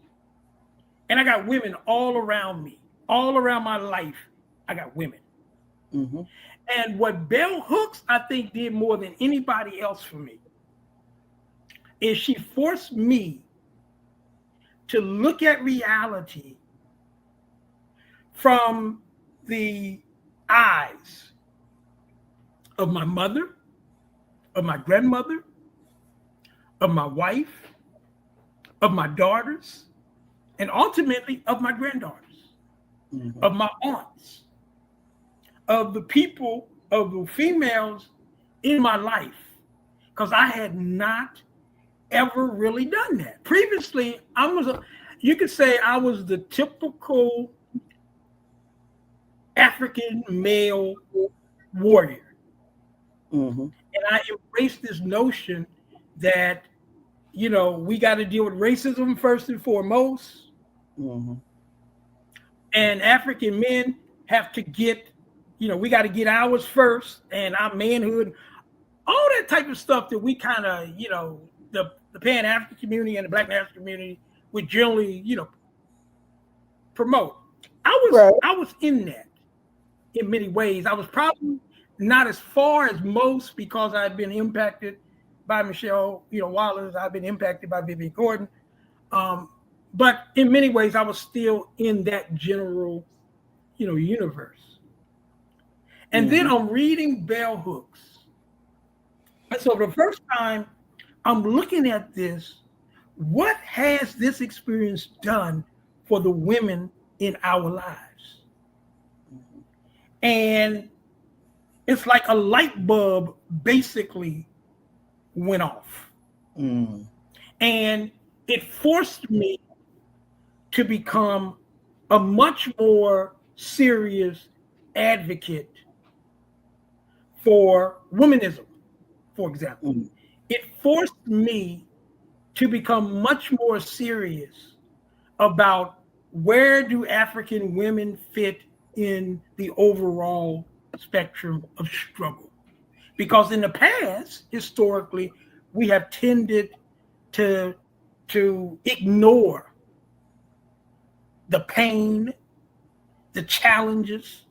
And I got women all around me, all around my life. I got women. Mm-hmm. And what bell hooks, I think, did more than anybody else for me is she forced me to look at reality from the eyes of my mother, of my grandmother, of my wife, of my daughters, and ultimately of my granddaughters, of my aunts, of the people, of the females in my life, because I had not ever really done that. Previously, you could say I was the typical African male warrior. Mm-hmm. And I embraced this notion that, we got to deal with racism first and foremost. Mm-hmm. And African men have to get, we got to get ours first, and our manhood, all that type of stuff that we kind of, the Pan-African community and the Black African community would generally, promote. I was in that in many ways. I was probably not as far as most because I'd been impacted by Michelle, Wallace. I've been impacted by Vivian Gordon. But in many ways, I was still in that general, universe. And then I'm reading bell hooks. And so the first time I'm looking at this, what has this experience done for the women in our lives? And it's like a light bulb basically went off. And it forced me to become a much more serious advocate for womanism, for example. It forced me to become much more serious about where do African women fit in the overall spectrum of struggle? Because in the past, historically, we have tended to ignore the pain, the challenges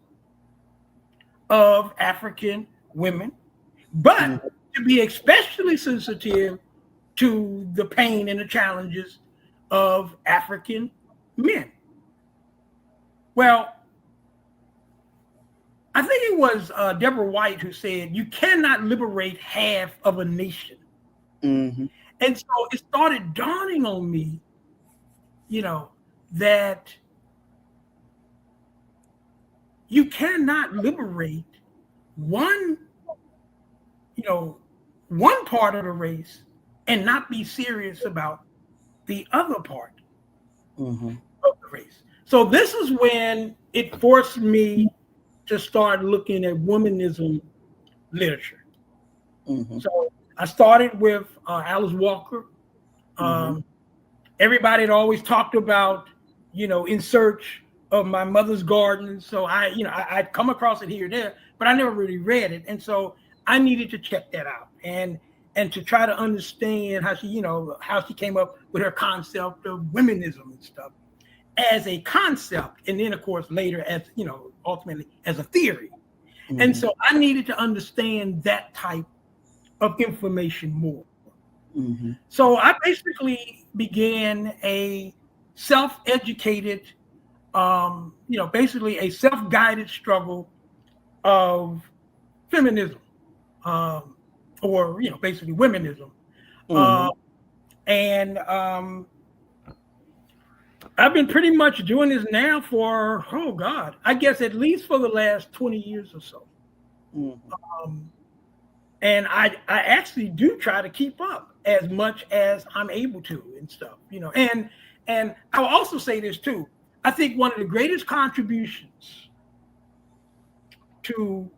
of African women, but to be especially sensitive to the pain and the challenges of African men. Well, I think it was Deborah White who said, you cannot liberate half of a nation. Mm-hmm. And so it started dawning on me, that you cannot liberate one part of the race and not be serious about the other part of the race. So this is when it forced me to start looking at womanism literature. So I started with Alice Walker. Everybody had always talked about, In Search of My Mother's Garden. So I'd come across it here and there, but I never really read it. And so I needed to check that out and to try to understand how she came up with her concept of womenism and stuff as a concept. And then of course, later as, ultimately as a theory. And so I needed to understand that type of information more. So I basically began a self-educated, basically a self-guided struggle of feminism, or basically womenism. And I've been pretty much doing this now for, I guess at least for the last 20 years or so. And I actually do try to keep up as much as I'm able to and stuff, and I'll also say this too. I think one of the greatest contributions to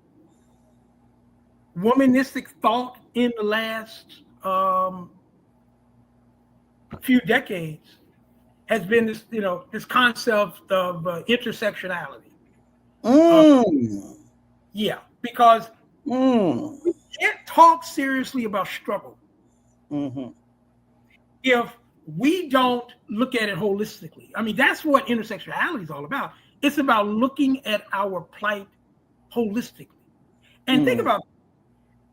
womanistic thought in the last few decades has been this, this concept of intersectionality. Yeah, because we can't talk seriously about struggle if we don't look at it holistically. I mean, that's what intersectionality is all about. It's about looking at our plight holistically. And think about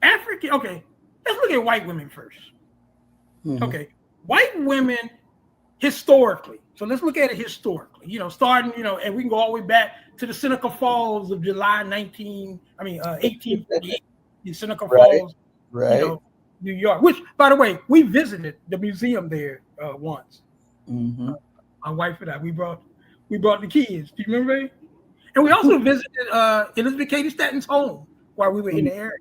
African, okay, let's look at white women first. Okay, white women historically. So let's look at it historically, starting, and we can go all the way back to the Seneca Falls of July 1848, the Seneca Falls, New York, which, by the way, we visited the museum there once. My wife and I, we brought the kids. Do you remember? And we also visited Elizabeth Cady Stanton's home while we were in the area.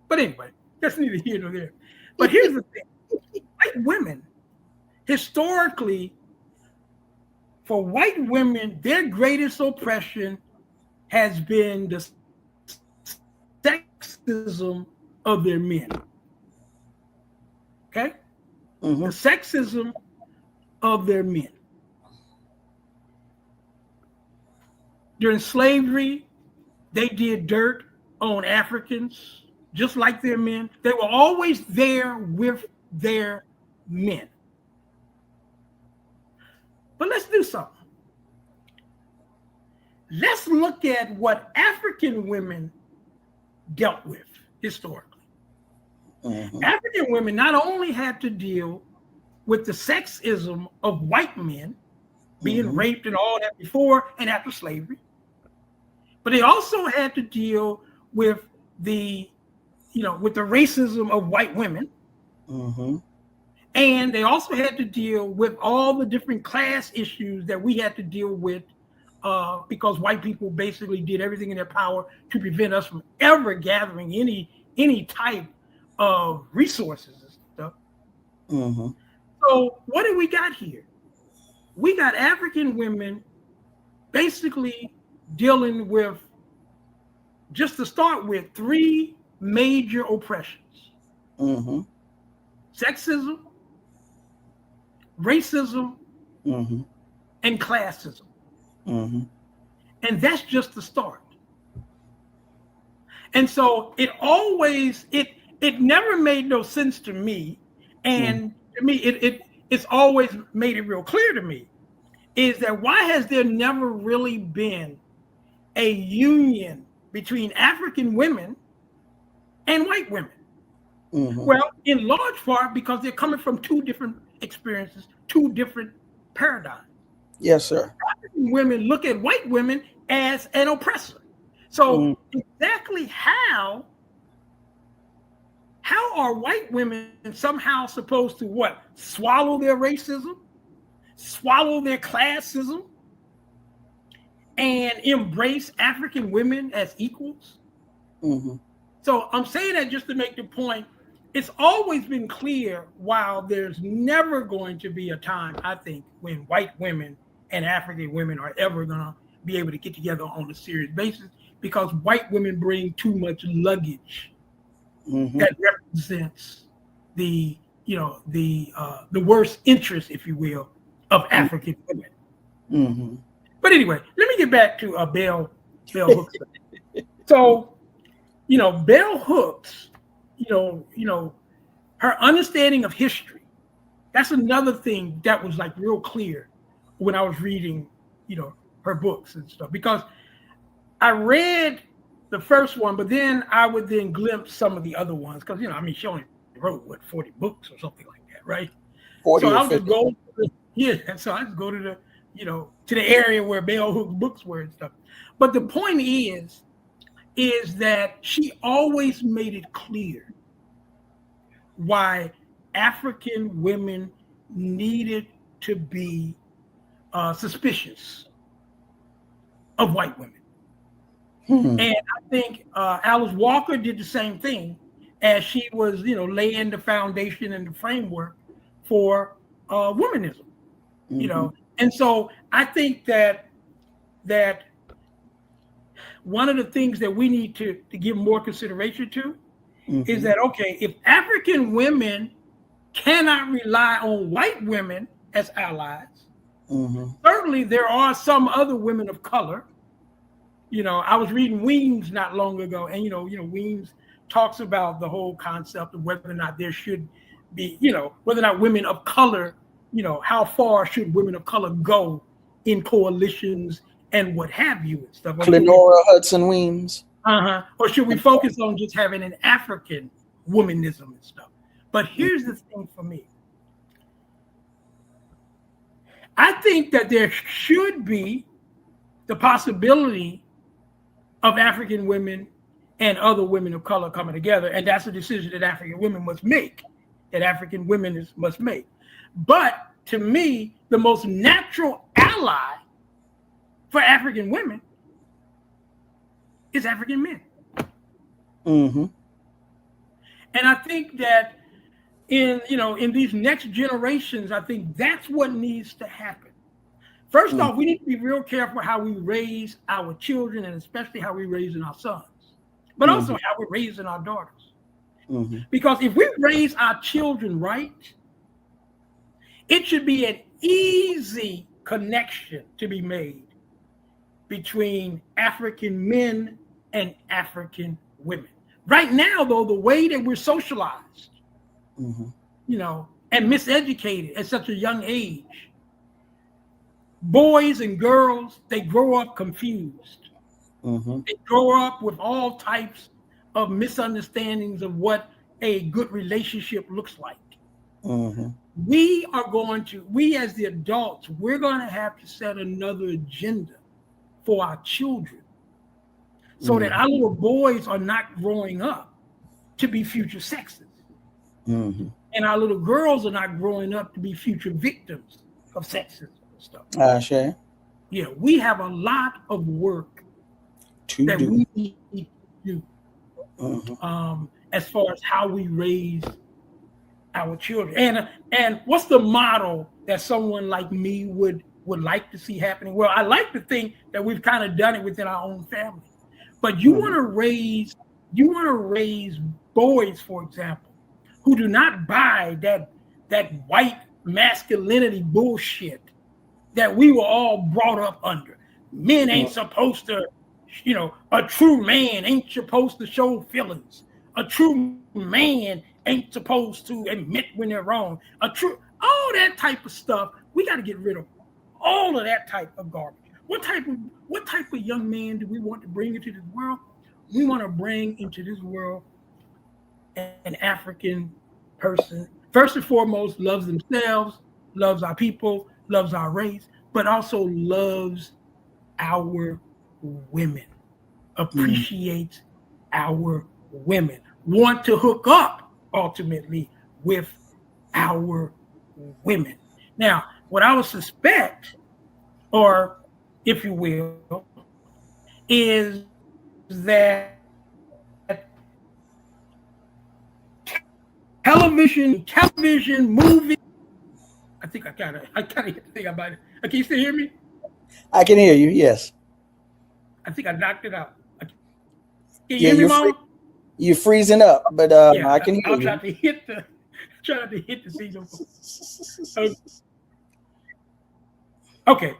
But anyway, that's neither here nor there. But here's the thing. White women, historically, for white women, their greatest oppression has been the sexism of their men. Okay? The sexism of their men. During slavery, they did dirt on Africans, just like their men. They were always there with their men. But let's do something. Let's look at what African women dealt with historically. African women not only had to deal with the sexism of white men being raped and all that before and after slavery, but they also had to deal with the racism of white women. And they also had to deal with all the different class issues that we had to deal with because white people basically did everything in their power to prevent us from ever gathering any type of resources and stuff. So what do we got here? We got African women basically dealing with, just to start with, three major oppressions. Sexism, racism, and classism. Mm-hmm. And that's just the start. And so it never made no sense to me. And to me, it's always made it real clear to me is that why has there never really been a union between African women and white women? Mm-hmm. Well, in large part because they're coming from two different experiences, two different paradigms. Yes, sir. African women look at white women as an oppressor. So exactly how are white women somehow supposed to what? Swallow their racism, swallow their classism, and embrace African women as equals? Mm-hmm. So I'm saying that just to make the point, it's always been clear while there's never going to be a time, I think, when white women and African women are ever going to be able to get together on a serious basis because white women bring too much luggage that represents the worst interest, if you will, of African women. Mm-hmm. But anyway, let me get back to Bell Hooks. So, Bell Hooks, her understanding of history, that's another thing that was like real clear when I was reading, her books and stuff, because I read the first one, but then I would then glimpse some of the other ones because, she only wrote 40 books or something like that, right? 40 so or I would 50. go, so I just go to the, to the area where Bell Hooks books were and stuff. But the point is that she always made it clear why African women needed to be suspicious of white women. And I think Alice Walker did the same thing as she was, laying the foundation and the framework for womanism, And so I think that one of the things that we need to give more consideration to is that, okay, if African women cannot rely on white women as allies, certainly there are some other women of color. I was reading Weems not long ago, and Weems talks about the whole concept of whether or not there should be, whether or not women of color, how far should women of color go in coalitions and what have you and stuff. Lenora Hudson Weems. Or should we focus on just having an African womanism and stuff? But here's the thing for me. I think that there should be the possibility of African women and other women of color coming together. And that's a decision that African women must make, must make. But to me, the most natural ally for African women is African men. And I think that in these next generations, I think that's what needs to happen. First off, we need to be real careful how we raise our children, and especially how we're raising our sons, but also how we're raising our daughters. Because if we raise our children right, it should be an easy connection to be made between African men and African women. Right now, though, the way that we're socialized, and miseducated at such a young age, boys and girls, they grow up confused. They grow up with all types of misunderstandings of what a good relationship looks like. We as the adults, we're going to have to set another agenda for our children so that our little boys are not growing up to be future sexes. And our little girls are not growing up to be future victims of sexism and stuff. Sure. Yeah, we have a lot of work that we need to do as far as how we raise our children. And what's the model that someone like me would like to see happening? Well, I like to think that we've kind of done it within our own family. But you want to raise boys, for example, who do not buy that white masculinity bullshit that we were all brought up under. Men ain't supposed to, a true man ain't supposed to show feelings. A true man ain't supposed to admit when they're wrong. All that type of stuff. We got to get rid of all of that type of garbage. What type of young man do we want to bring into this world? We want to bring into this world an African person, first and foremost, loves themselves, loves our people, loves our race, but also loves our women, appreciates our women, want to hook up ultimately with our women. Now, what I would suspect, or if you will, is that television, movie. I think I gotta hit the thing about it. Can you still hear me? I can hear you. Yes. I think I knocked it out. Can you hear me, Mom? You're freezing up, but I can hear you. I'll try to hit the signal. Okay.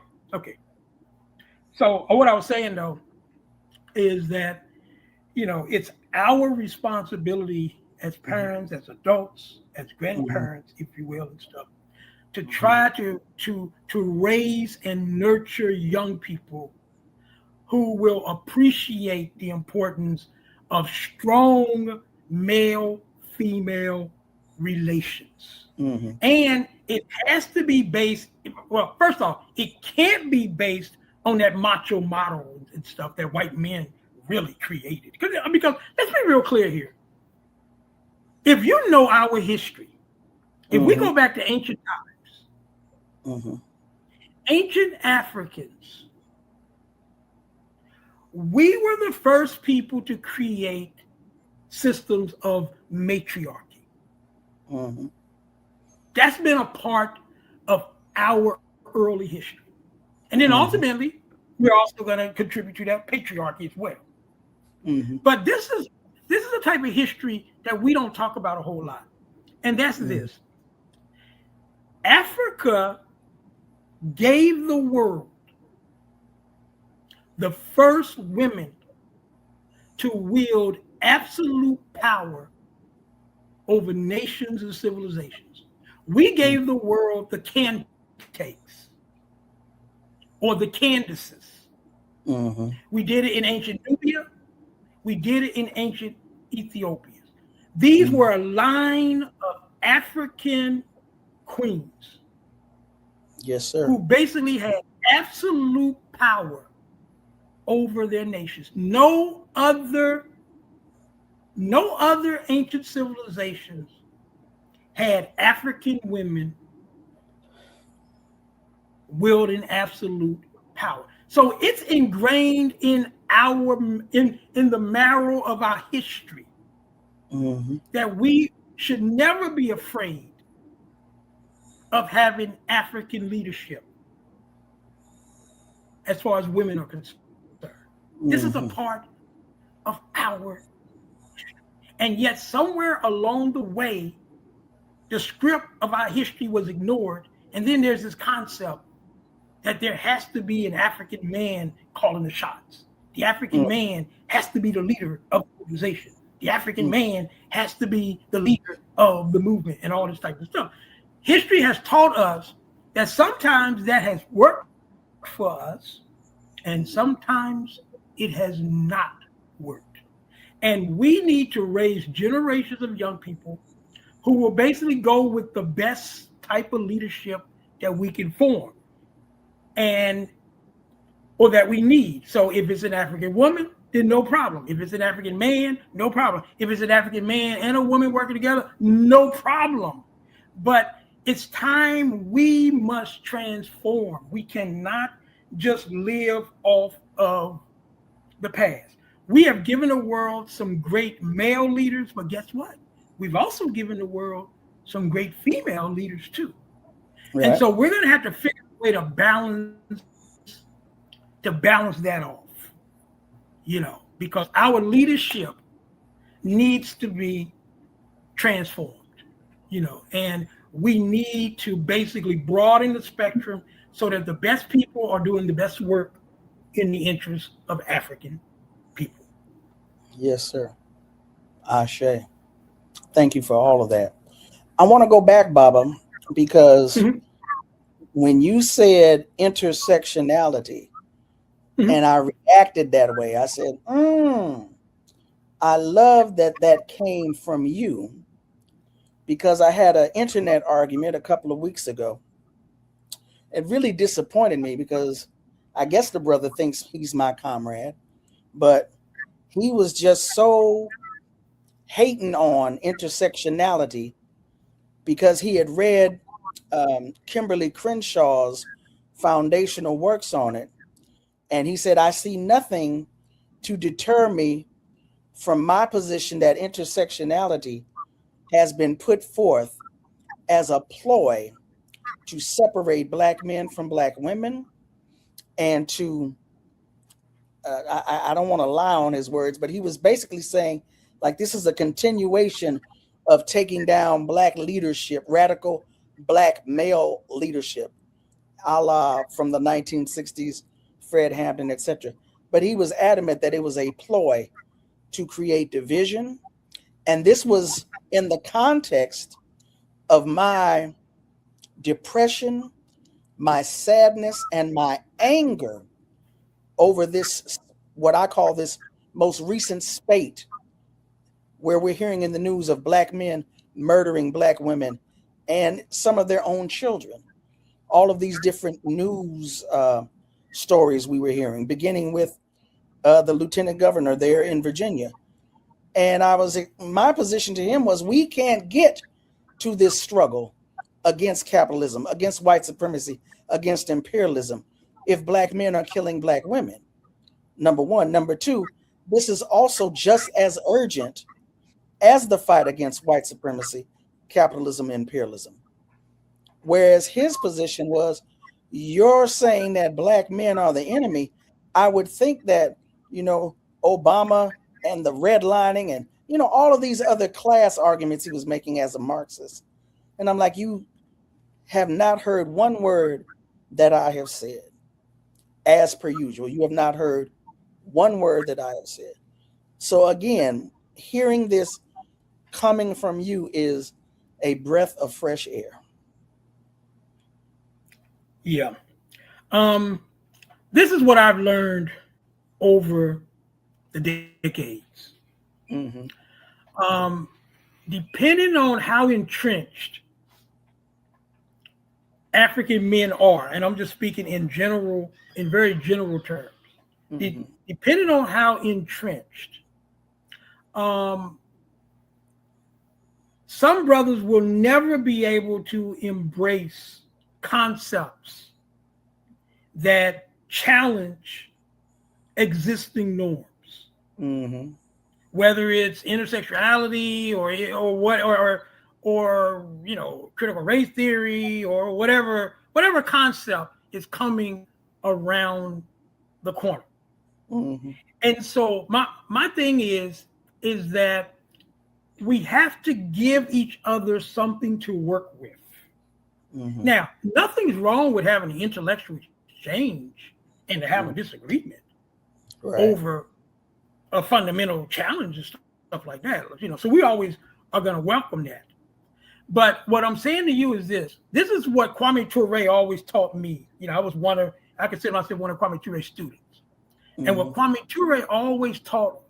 So what I was saying though is that it's our responsibility as parents, as adults, as grandparents, if you will, and stuff, to try to raise and nurture young people who will appreciate the importance of strong male-female relations. And it has to be based, well, first off, it can't be based on that macho model and stuff that white men really created. Because let's be real clear here. If you know our history, if we go back to ancient times, ancient Africans, we were the first people to create systems of matriarchy. That's been a part of our early history. And then ultimately, we're also going to contribute to that patriarchy as well. But this is a type of history that we don't talk about a whole lot. And that's this. Africa gave the world the first women to wield absolute power over nations and civilizations. We gave the world the Cantakes or the Candaces. We did it in ancient Nubia. We did it in ancient Ethiopia. These were a line of African queens. Yes, sir. Who basically had absolute power over their nations. No other ancient civilizations had African women wielding absolute power. So it's ingrained in the marrow of our history that we should never be afraid of having African leadership as far as women are concerned. This is a part of our history. And yet somewhere along the way, the script of our history was ignored. And then there's this concept that there has to be an African man calling the shots. The African man has to be the leader of the organization. The African man has to be the leader of the movement and all this type of stuff. History has taught us that sometimes that has worked for us and sometimes it has not worked. And we need to raise generations of young people who will basically go with the best type of leadership that we can form or that we need. So if it's an African woman, then no problem. If it's an African man, no problem. If it's an African man and a woman working together, no problem. But it's time we must transform. We cannot just live off of the past. We have given the world some great male leaders, but guess what? We've also given the world some great female leaders too. Right. And so we're going to have to figure a way to balance that off, because our leadership needs to be transformed, and we need to basically broaden the spectrum so that the best people are doing the best work in the interest of African people. Yes, sir. Ashe. Thank you for all of that. I want to go back, Baba, because Mhm, when you said intersectionality, mhm. and I reacted that way, I said, I love that that came from you because I had an internet argument a couple of weeks ago. It really disappointed me because I guess the brother thinks he's my comrade, but he was just so hating on intersectionality because he had read Kimberly Crenshaw's foundational works on it. And he said, I see nothing to deter me from my position that intersectionality has been put forth as a ploy to separate Black men from Black women and to, I don't want to lie on his words, but he was basically saying, like, this is a continuation of taking down Black leadership, radical Black male leadership, a la from the 1960s, Fred Hampton, etc. But he was adamant that it was a ploy to create division. And this was in the context of my depression, my sadness, and my anger over this, what I call this most recent spate, where we're hearing in the news of Black men murdering Black women and some of their own children. All of these different news stories we were hearing, beginning with the lieutenant governor there in Virginia. And my position to him was, we can't get to this struggle against capitalism, against white supremacy, against imperialism, if Black men are killing Black women. Number one. Number two, this is also just as urgent as the fight against white supremacy, capitalism, imperialism. Whereas his position was, you're saying that Black men are the enemy. I would think that, Obama and the redlining and, all of these other class arguments he was making as a Marxist. And I'm like, you have not heard one word that I have said, as per usual. You have not heard one word that I have said. So again, hearing this coming from you is a breath of fresh air. Yeah. This is what I've learned over the decades. Mm-hmm. Depending on how entrenched African men are, and I'm just speaking in general, in very general terms, Mm-hmm. depending on how entrenched, um, some brothers will never be able to embrace concepts that challenge existing norms, Mm-hmm. whether it's intersectionality or critical race theory or whatever concept is coming around the corner. Mm-hmm. And so my thing is that we have to give each other something to work with. Mm-hmm. Now, nothing's wrong with having an intellectual exchange and to have a disagreement over a fundamental challenge and stuff like that. So we always are going to welcome that. But what I'm saying to you is this. This is what Kwame Ture always taught me. I consider myself one of Kwame Ture's students. Mm-hmm. And what Kwame Ture always taught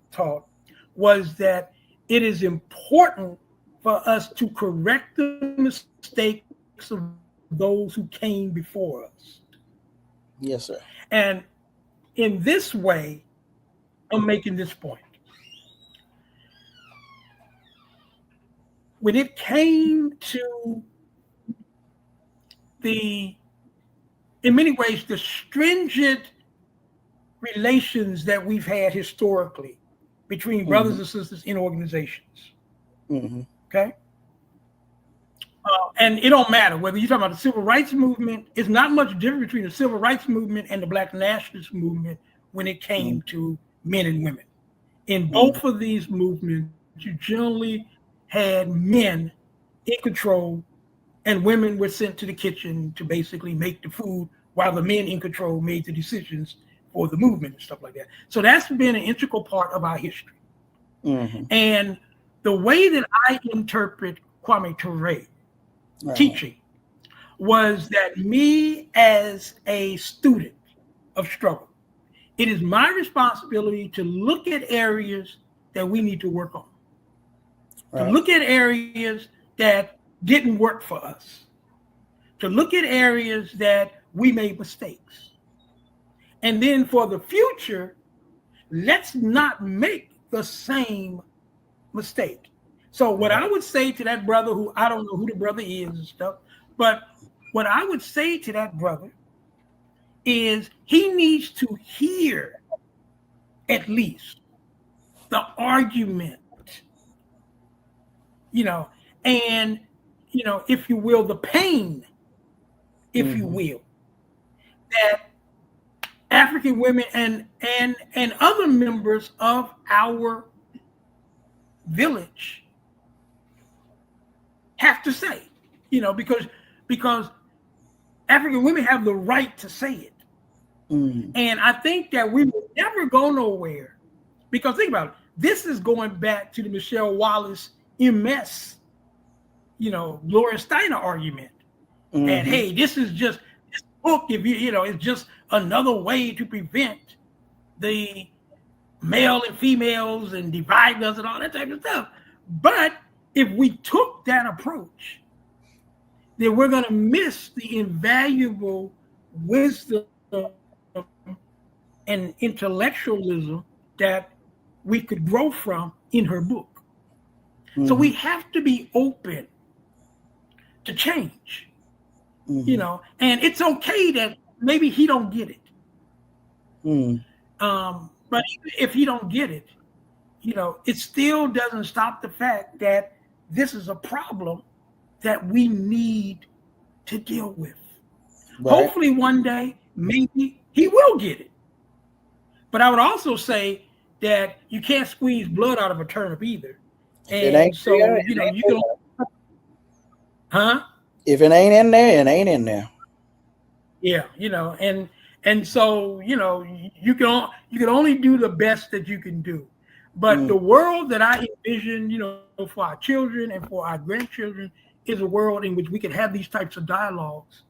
was that it is important for us to correct the mistakes of those who came before us. Yes, sir. And in this way, I'm making this point. When it came to in many ways, the stringent relations that we've had historically between brothers and sisters in organizations. Mm-hmm. Okay. And it don't matter whether you're talking about the civil rights movement. It's not much different between the civil rights movement and the Black nationalist movement when it came to men and women. In both of these movements, you generally had men in control and women were sent to the kitchen to basically make the food while the men in control made the decisions or the movement and stuff like that. So that's been an integral part of our history. Mm-hmm. And the way that I interpret Kwame Ture teaching was that me as a student of struggle, it is my responsibility to look at areas that we need to work on, to look at areas that didn't work for us, to look at areas that we made mistakes. And then for the future, let's not make the same mistake. So what I would say to that brother, who I don't know who the brother is and stuff, but what I would say to that brother is he needs to hear at least the argument, and, if you will, the pain, if you will, that African women and other members of our village have to say, because African women have the right to say it. And I think that we will never go nowhere, because think about it, this is going back to the Michelle Wallace MS, Gloria Steiner argument. And hey, this book, if it's just another way to prevent the male and females and divide us and all that type of stuff. But if we took that approach, then we're going to miss the invaluable wisdom and intellectualism that we could grow from in her book. So we have to be open to change, and it's okay that maybe he don't get it. But even if he don't get it, it still doesn't stop the fact that this is a problem that we need to deal with. Hopefully one day, maybe he will get it. But I would also say that you can't squeeze blood out of a turnip either. And so, you can, if it ain't in there, it ain't in there. Yeah, and so, you can only do the best that you can do. But the world that I envision, for our children and for our grandchildren is a world in which we can have these types of dialogues,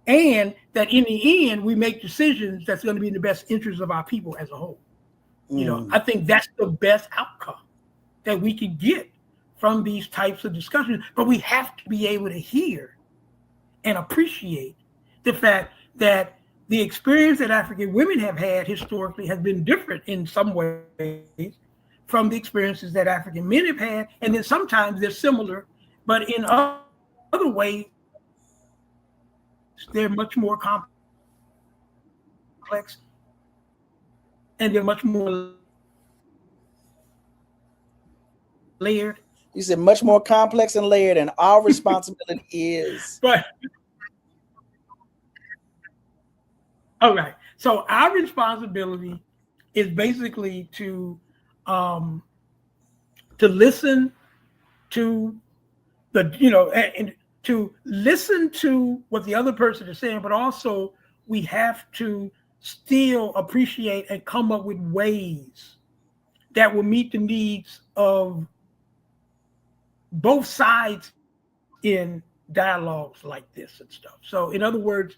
and that in the end we make decisions that's going to be in the best interest of our people as a whole. I think that's the best outcome that we can get from these types of discussions. But we have to be able to hear and appreciate the fact that the experience that African women have had historically has been different in some ways from the experiences that African men have had. And then sometimes they're similar, but in other ways, they're much more complex and they're much more layered. You said much more complex and layered, and our responsibility is. But all right. So our responsibility is basically to listen to and to listen to what the other person is saying, but also we have to still appreciate and come up with ways that will meet the needs of both sides in dialogues like this and stuff. So in other words,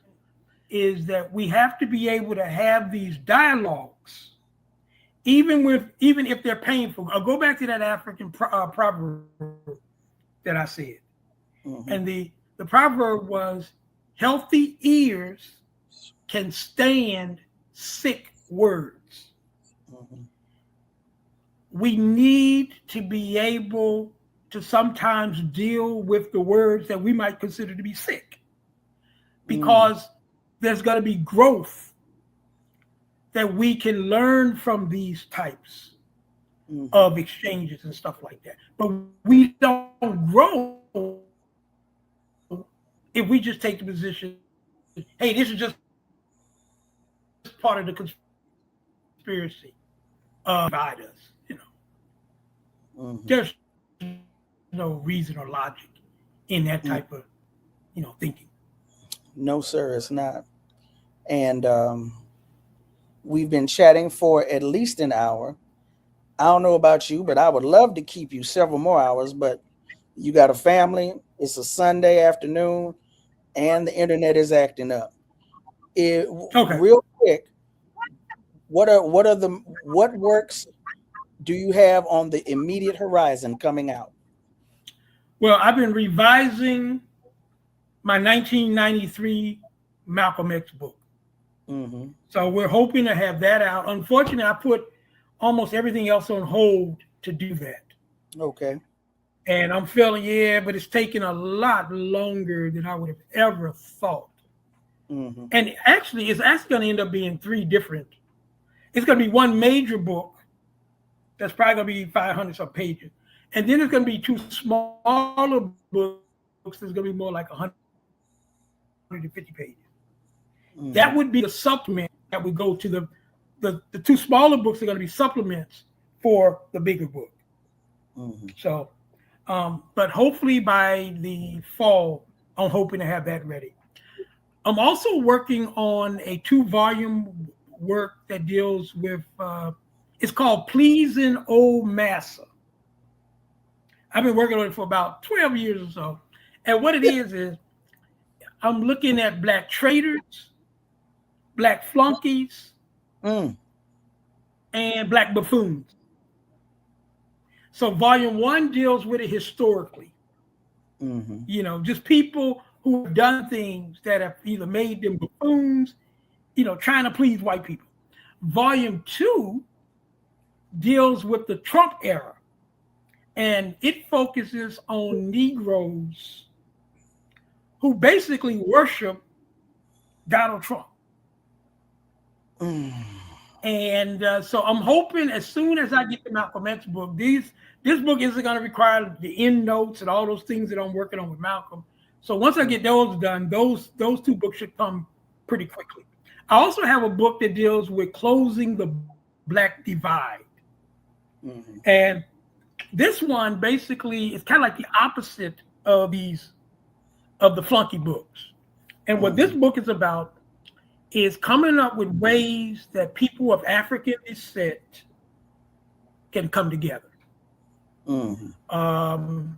is that we have to be able to have these dialogues, even if they're painful. I'll go back to that African proverb that I said. And the proverb was, healthy ears can stand sick words. We need to be able to sometimes deal with the words that we might consider to be sick, because there's going to be growth that we can learn from these types of exchanges and stuff like that. But we don't grow if we just take the position, hey, this is just part of the conspiracy divide us. There's no reason or logic in that type of thinking. No, sir, it's not. And We've been chatting for at least an hour. I don't know about you, but I would love to keep you several more hours, but you got a family, it's a Sunday afternoon, and the internet is acting up. Okay. Real quick, what works do you have on the immediate horizon coming out? Well, I've been revising my 1993 Malcolm X book. Mm-hmm. So we're hoping to have that out. Unfortunately, I put almost everything else on hold to do that. Okay. And I'm feeling, yeah, but it's taking a lot longer than I would have ever thought. Mm-hmm. And actually, it's actually going to end up being three different. It's going to be one major book that's probably going to be 500 some pages. And then there's going to be two smaller books that's going to be more like 150 pages. Mm-hmm. That would be the supplement that would go to the two smaller books are going to be supplements for the bigger book. Mm-hmm. So, but hopefully by the fall, I'm hoping to have that ready. I'm also working on a 2-volume work that deals with, it's called Pleasing Old Massa. I've been working on it for about 12 years or so. And what it is I'm looking at Black traitors, Black flunkies, and Black buffoons. So volume 1 deals with it historically. Mm-hmm. You know, just people who have done things that have either made them buffoons, you know, trying to please white people. Volume 2 deals with the Trump era, and it focuses on Negroes who basically worship Donald Trump. And so I'm hoping as soon as I get the Malcolm X book, this book isn't going to require the end notes and all those things that I'm working on with Malcolm. So once I get those done, those 2 books should come pretty quickly. I also have a book that deals with closing the Black divide. Mm-hmm. And this one basically is kind of like the opposite of the flunky books. And what this book is about is coming up with ways that people of African descent can come together. Mm-hmm.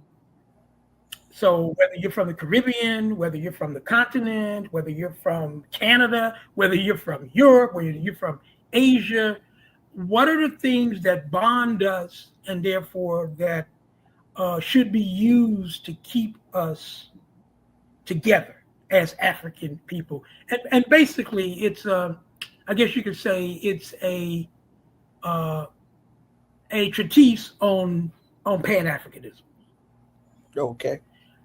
So whether you're from the Caribbean, whether you're from the continent, whether you're from Canada, whether you're from Europe, whether you're from Asia, what are the things that bond us and therefore that should be used to keep us together as African people? And basically it's I guess you could say it's a treatise on Pan-Africanism. Okay.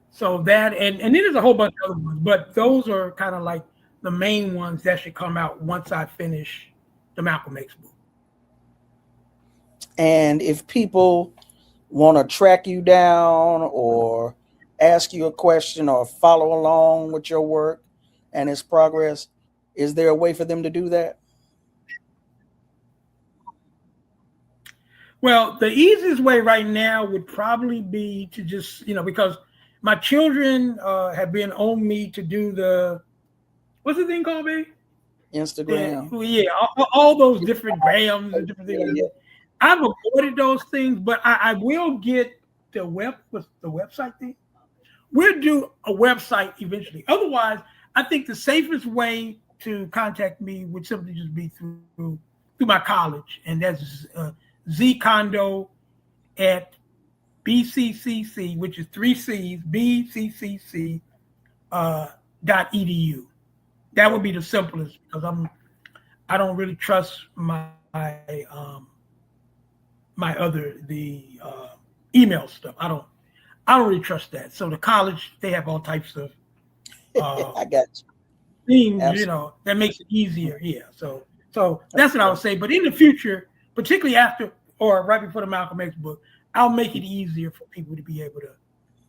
So that and then there's a whole bunch of other ones, but those are kind of like the main ones that should come out once I finish the Malcolm X book. And if people want to track you down or ask you a question or follow along with your work and its progress, is there a way for them to do that? Well, the easiest way right now would probably be to just, because my children have been on me to do what's the thing called, babe? Instagram. Yeah, all those different grams and different things. Yeah. I've avoided those things, but I will get the website thing. We'll do a website eventually. Otherwise, I think the safest way to contact me would simply just be through my college, and that's Zak Kondo at BCCC, which is 3 C's, BCCC .edu. That would be the simplest because I don't really trust my email stuff. I don't really trust that. So the college, they have all types of I got you. Things, that makes it easier. Yeah. So that's what I would say. But in the future, particularly after or right before the Malcolm X book, I'll make it easier for people to be able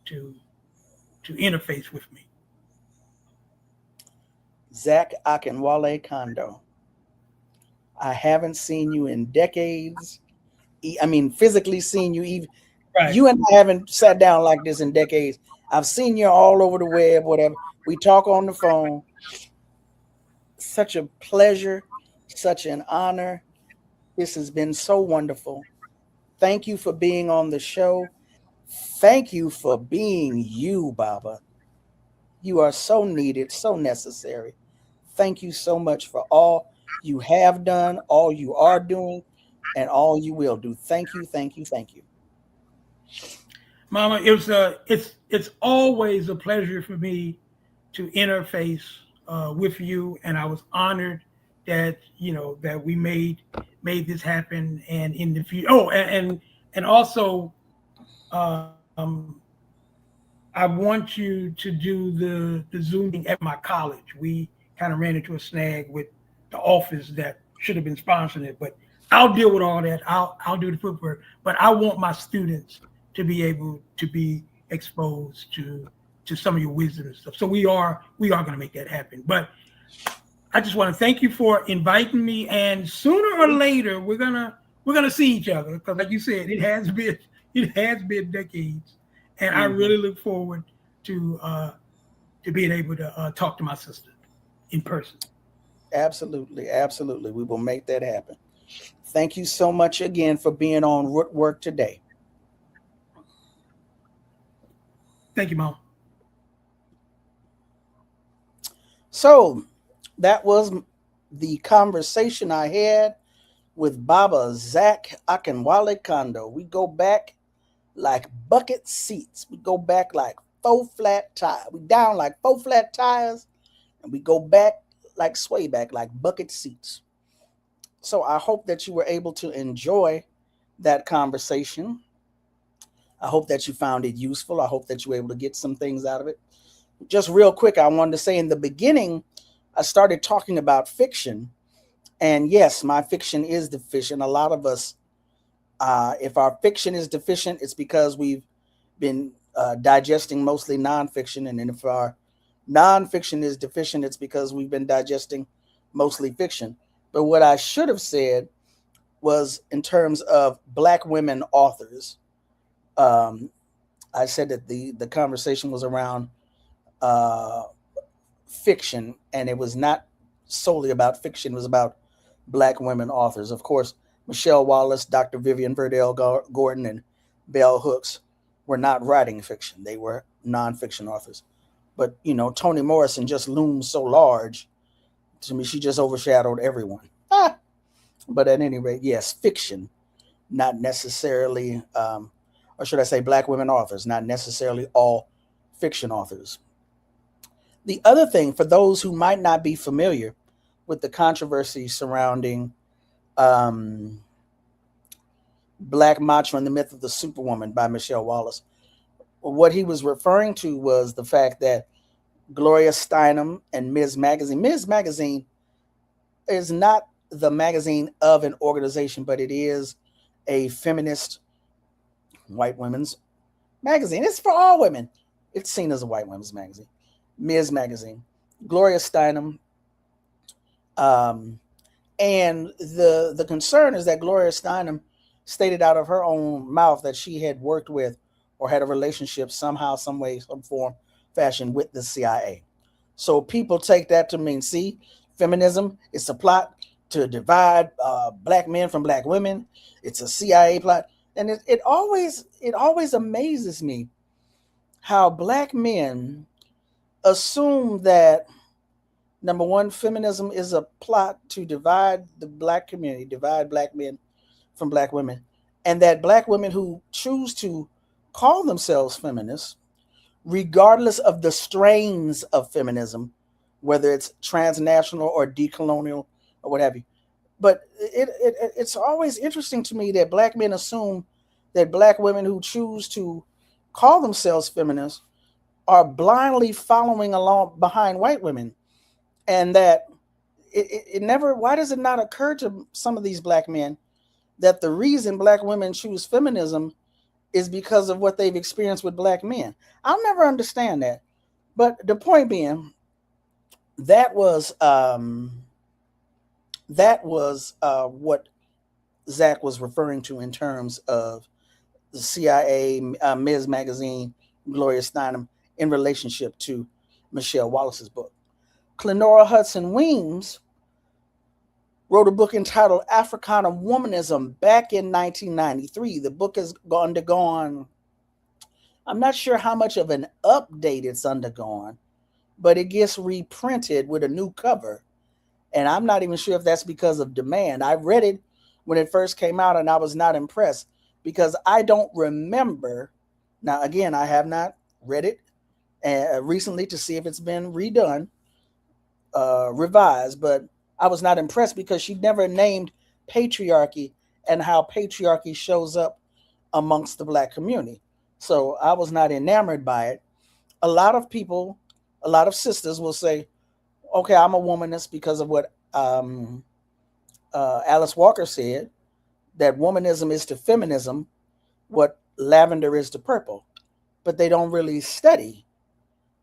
to interface with me. Zak Kondo. I haven't seen you in decades. I mean, physically seen you. Even right. You and I haven't sat down like this in decades. I've seen you all over the web, whatever. We talk on the phone. Such a pleasure Such an honor. This has been so wonderful. Thank you for being on the show. Thank you for being you, Baba. You are so needed, so necessary. Thank you so much for all you have done, all you are doing, and all you will do. Thank you, thank you, thank you. Mama, it's always a pleasure for me to interface with you, and I was honored that that we made this happen, and in the future. Oh, and also, um, I want you to do the Zoom thing at my college. We kind of ran into a snag with the office that should have been sponsoring it, but I'll deal with all that. I'll do the footwork, but I want my students to be able to be exposed to some of your wisdom and stuff. So we are going to make that happen. But I just want to thank you for inviting me, and sooner or later we're gonna see each other because, like you said, it has been decades, and I Mhm. really look forward to uh, to being able to talk to my sister in person. Absolutely, absolutely. We will make that happen. Thank you so much again for being on Root Work today. Thank you, Mom. So that was the conversation I had with Baba Zak Kondo. We go back like bucket seats. We go back like four flat tires. We down like four flat tires, and we go back like sway back like bucket seats. So I hope that you were able to enjoy that conversation. I hope that you found it useful. I hope that you were able to get some things out of it. Just real quick, I wanted to say in the beginning, I started talking about fiction. And yes, my fiction is deficient. A lot of us, if our fiction is deficient, it's because we've been digesting mostly nonfiction. And then if our nonfiction is deficient, it's because we've been digesting mostly fiction. But what I should have said was in terms of Black women authors. Um, I said that the conversation was around uh, fiction, and it was not solely about fiction. It was about Black women authors. Of course, Michelle Wallace, Dr. Vivian Verdell Gordon, and Bell Hooks were not writing fiction. They were nonfiction authors. But, Toni Morrison just looms so large. To me, she just overshadowed everyone. But at any rate, yes, fiction, not necessarily, or should I say, Black women authors, not necessarily all fiction authors. The other thing, for those who might not be familiar with the controversy surrounding um, Black Mantra and the Myth of the Superwoman by Michelle Wallace, what he was referring to was the fact that Gloria Steinem and Ms. Magazine is not the magazine of an organization, but it is a feminist white women's magazine. It's for all women. It's seen as a white women's magazine. Ms. Magazine. Gloria Steinem. Um, and the concern is that Gloria Steinem stated out of her own mouth that she had worked with or had a relationship somehow, some way, some form, fashion with the CIA. So people take that to mean, see, feminism is a plot to divide Black men from Black women. It's a CIA plot, and it always amazes me how Black men assume that number one, feminism is a plot to divide the Black community, divide Black men from Black women, and that Black women who choose to call themselves feminists, regardless of the strains of feminism, whether it's transnational or decolonial or what have you. But it's always interesting to me that Black men assume that Black women who choose to call themselves feminists are blindly following along behind white women, and that it never, why does it not occur to some of these Black men that the reason Black women choose feminism is because of what they've experienced with Black men? I'll never understand that. But the point being, that was what Zach was referring to in terms of the CIA, Ms. Magazine, Gloria Steinem, in relationship to Michelle Wallace's book. Clenora Hudson Weems wrote a book entitled Africana Womanism back in 1993. The book has undergone, I'm not sure how much of an update it's undergone, but it gets reprinted with a new cover. And I'm not even sure if that's because of demand. I read it when it first came out and I was not impressed because I don't remember. Now, again, I have not read it recently to see if it's been redone, revised, but I was not impressed because she never named patriarchy and how patriarchy shows up amongst the Black community. So I was not enamored by it. A lot of people, a lot of sisters will say, okay, I'm a womanist because of what Alice Walker said, that womanism is to feminism what lavender is to purple. But they don't really study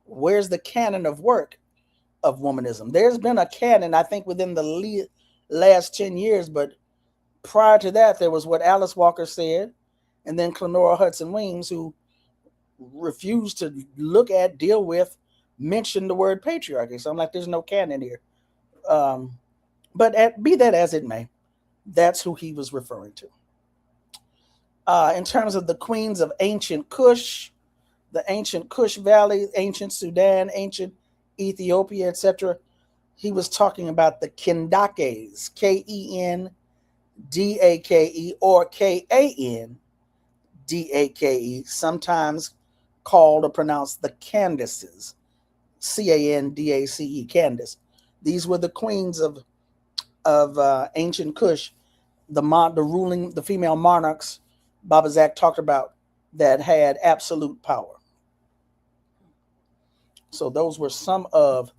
where's the canon of work of womanism. There's been a canon, I think, within the last 10 years, but prior to that, there was what Alice Walker said, and then Clenora Hudson Weems, who refused to look at, deal with, mention the word patriarchy. So I'm like, there's no canon here. But be that as it may, that's who he was referring to. In terms of the queens of ancient Kush, the ancient Kush Valley, ancient Sudan, ancient Ethiopia, etc., he was talking about the Kendakes, Kendake, or Kandake, sometimes called or pronounced the Candaces, Candace, Candace. These were the queens of ancient Kush, the female monarchs Baba Zak talked about that had absolute power. So those were some of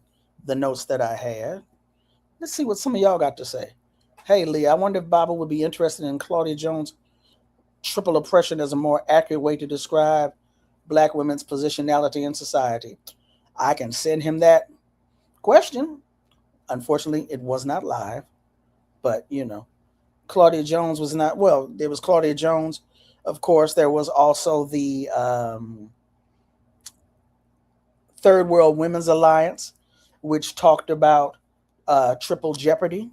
the notes that I had. Let's see what some of y'all got to say. Hey, Lee, I wonder if Baba would be interested in Claudia Jones' triple oppression as a more accurate way to describe Black women's positionality in society. I can send him that question. Unfortunately, it was not live, but Claudia Jones was not, well, there was Claudia Jones. Of course, there was also the Third World Women's Alliance, which talked about triple jeopardy,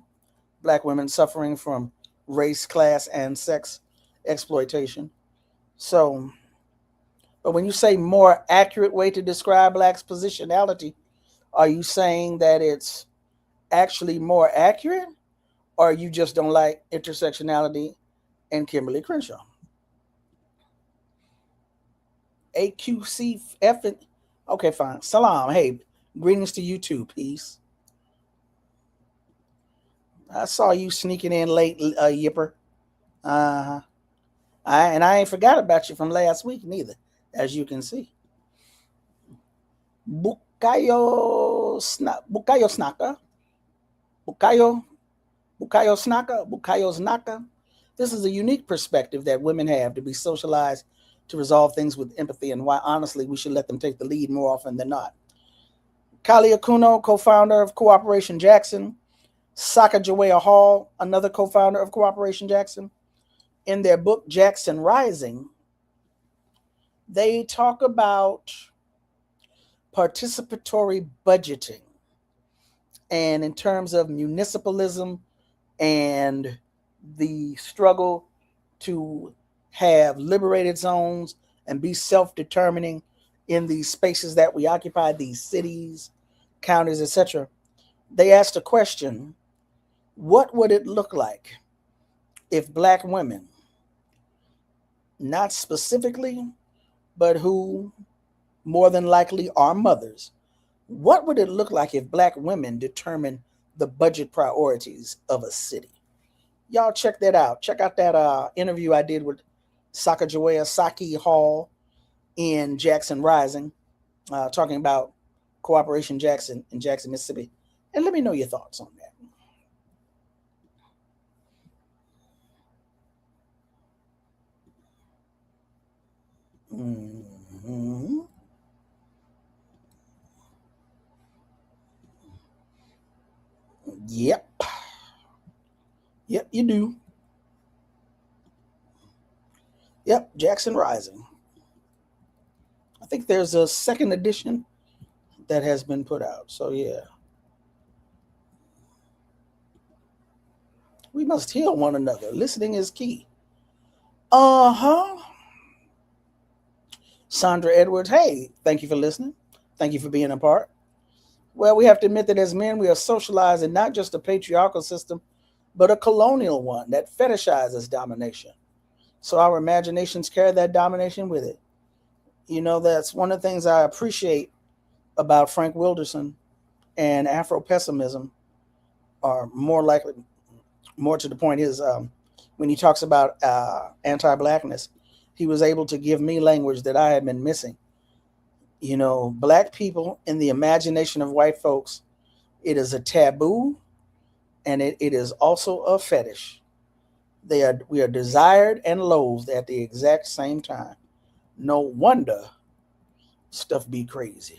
Black women suffering from race, class, and sex exploitation. So, but when you say more accurate way to describe Black's positionality, are you saying that it's actually more accurate, or you just don't like intersectionality and Kimberly Crenshaw? AQCF. Okay, fine. Salam. Hey, greetings to you too. Peace. I saw you sneaking in late, Yipper. I ain't forgot about you from last week neither, as you can see. Bukayo Snaka. Bukayo Snaka. This is a unique perspective that women have to be socialized to resolve things with empathy, and why, honestly, we should let them take the lead more often than not. Kali Akuno, co-founder of Cooperation Jackson. Sacagawea Hall, another co-founder of Cooperation Jackson. In their book, Jackson Rising, they talk about participatory budgeting, and in terms of municipalism and the struggle to have liberated zones and be self-determining in these spaces that we occupy, these cities, counties, etc. They asked a question: what would it look like if Black women, not specifically, but who more than likely are mothers, what would it look like if Black women determine the budget priorities of a city? Y'all check that out. Check out that interview I did with Sacagawea Saki Hall in Jackson Rising, talking about Cooperation Jackson in Jackson, Mississippi. And let me know your thoughts on that. Mm-hmm. Yep, you do. Yep, Jackson Rising. I think there's a second edition that has been put out. So yeah. We must heal one another. Listening is key. Uh-huh. Sandra Edwards, hey, thank you for listening. Thank you for being a part. Well, we have to admit that as men, we are socialized in not just a patriarchal system, but a colonial one that fetishizes domination. So our imaginations carry that domination with it. You know, that's one of the things I appreciate about Frank Wilderson and Afro pessimism, or more to the point, is when he talks about anti-blackness, he was able to give me language that I had been missing. You know, black people in the imagination of white folks, it is a taboo, and it is also a fetish. We are desired and loathed at the exact same time. No wonder stuff be crazy.